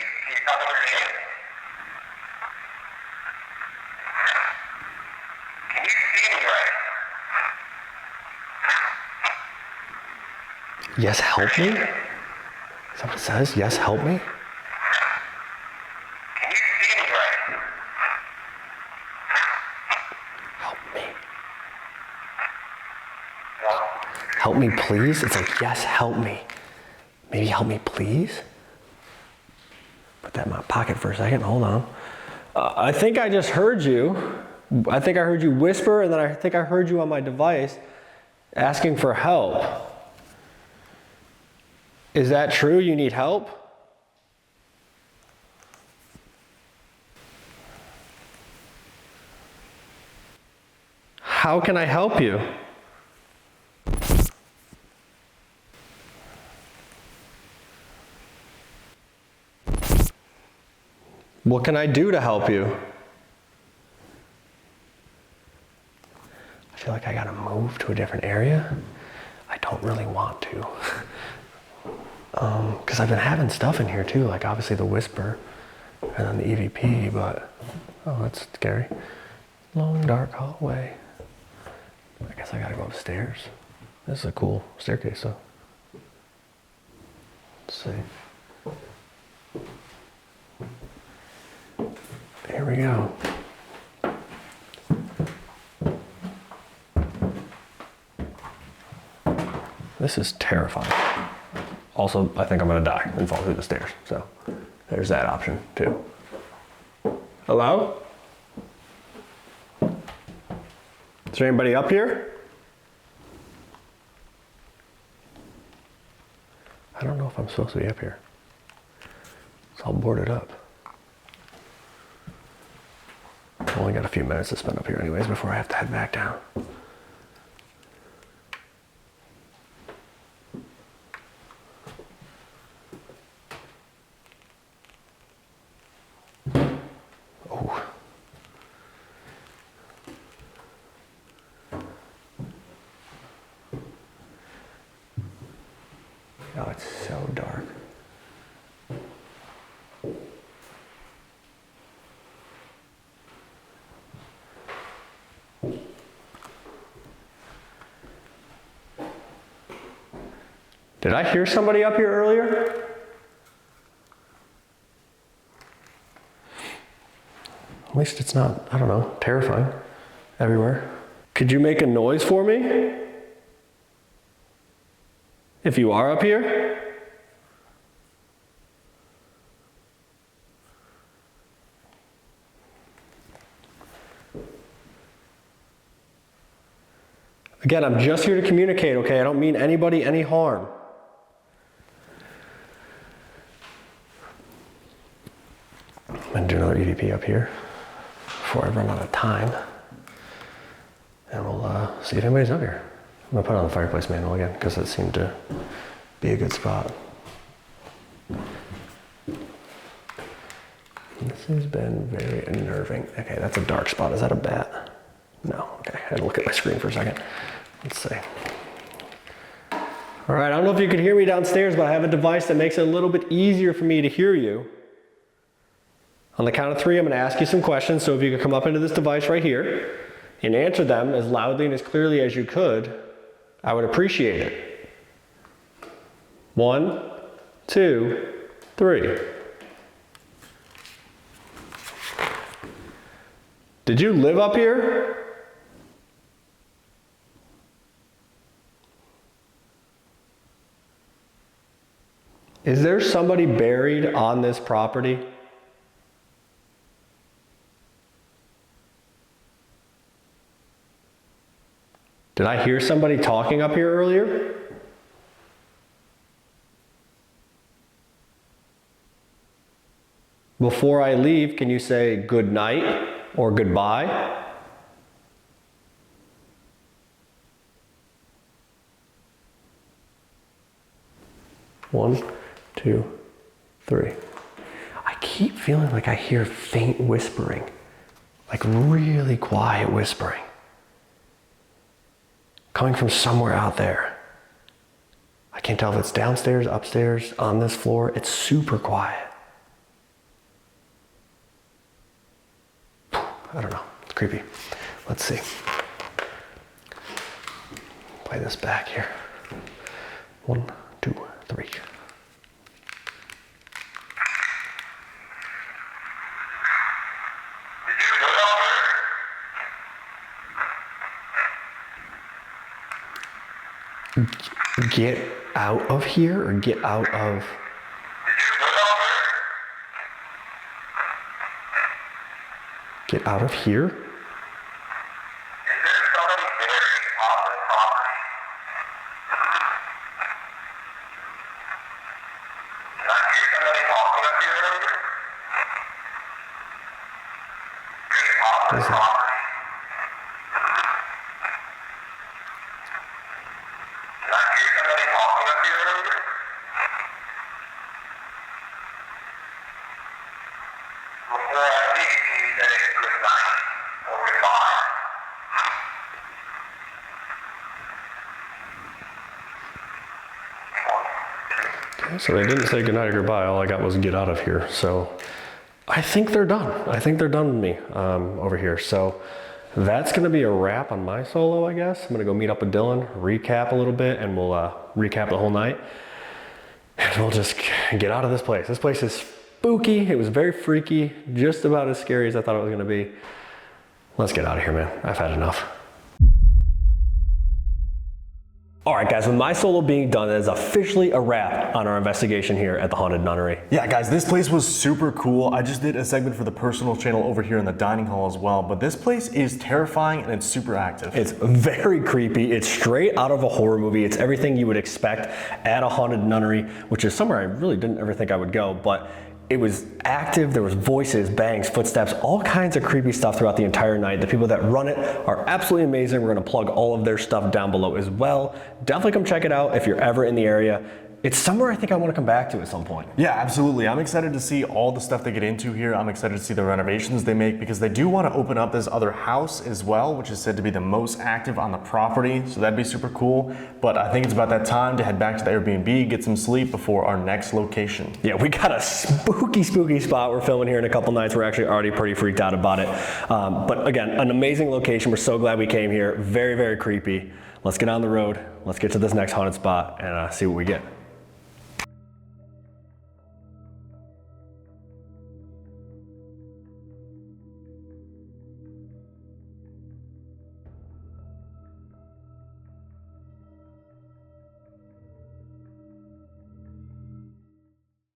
Yes, help me? Is that what it says? Yes, help me? Help me. Help me, please? It's like, yes, help me. Maybe help me, please? Put that in my pocket for a second. Hold on. I think I just heard you. I think I heard you whisper, and then I think I heard you on my device asking for help. Is that true? You need help? How can I help you? What can I do to help you? I feel like I gotta move to a different area. I don't really want to. Because I've been having stuff in here too, like obviously the whisper and then the EVP, but oh, that's scary. Long dark hallway. I guess I gotta go upstairs. This is a cool staircase though. Let's see. Here we go. This is terrifying. Also, I think I'm gonna die and fall through the stairs. So there's that option too. Hello? Is there anybody up here? I don't know if I'm supposed to be up here. It's all boarded up. I've only got a few minutes to spend up here anyways before I have to head back down. Oh. Oh, it's so dark. Did I hear somebody up here earlier? At least it's not, I don't know, terrifying everywhere. Could you make a noise for me? If you are up here? Again, I'm just here to communicate, okay? I don't mean anybody any harm. I'm gonna do another EVP up here before I run out of time. And we'll see if anybody's up here. I'm gonna put on the fireplace manual again because it seemed to be a good spot. This has been very unnerving. Okay, that's a dark spot. Is that a bat? No, okay, I had to look at my screen for a second. Let's see. All right, I don't know if you can hear me downstairs, but I have a device that makes it a little bit easier for me to hear you. On the count of 3, I'm going to ask you some questions, so if you could come up into this device right here and answer them as loudly and as clearly as you could, I would appreciate it. 1, 2, 3. Did you live up here? Is there somebody buried on this property? Did I hear somebody talking up here earlier? Before I leave, can you say good night or goodbye? One, 2, 3. I keep feeling like I hear faint whispering, like really quiet whispering, coming from somewhere out there. I can't tell if it's downstairs, upstairs, on this floor. It's super quiet. I don't know, it's creepy. Let's see. Play this back here. 1, 2, 3. Get out of here or get out of... Get out of here? What is that? So they didn't say goodnight or goodbye. All I got was get out of here. So I think they're done. I think they're done with me over here. So that's going to be a wrap on my solo, I guess. I'm going to go meet up with Dylan, recap a little bit, and we'll recap the whole night. And we'll just get out of this place. This place is spooky. It was very freaky, just about as scary as I thought it was going to be. Let's get out of here, man. I've had enough. All right, guys, with my solo being done, that is officially a wrap on our investigation here at the Haunted Nunnery. Yeah, guys, this place was super cool. I just did a segment for the personal channel over here in the dining hall as well, but this place is terrifying and it's super active. It's very creepy. It's straight out of a horror movie. It's everything you would expect at a haunted nunnery, which is somewhere I really didn't ever think I would go, but it was active. There was voices, bangs, footsteps, all kinds of creepy stuff throughout the entire night. The people that run it are absolutely amazing. We're gonna plug all of their stuff down below as well. Definitely come check it out if you're ever in the area. It's somewhere I think I want to come back to at some point. Yeah, absolutely. I'm excited to see all the stuff they get into here. I'm excited to see the renovations they make because they do want to open up this other house as well, which is said to be the most active on the property. So that'd be super cool. But I think it's about that time to head back to the Airbnb, get some sleep before our next location. Yeah, we got a spooky spot we're filming here in a couple nights. We're actually already pretty freaked out about it. But again, an amazing location. We're so glad we came here. Very, very creepy. Let's get on the road. Let's get to this next haunted spot and see what we get.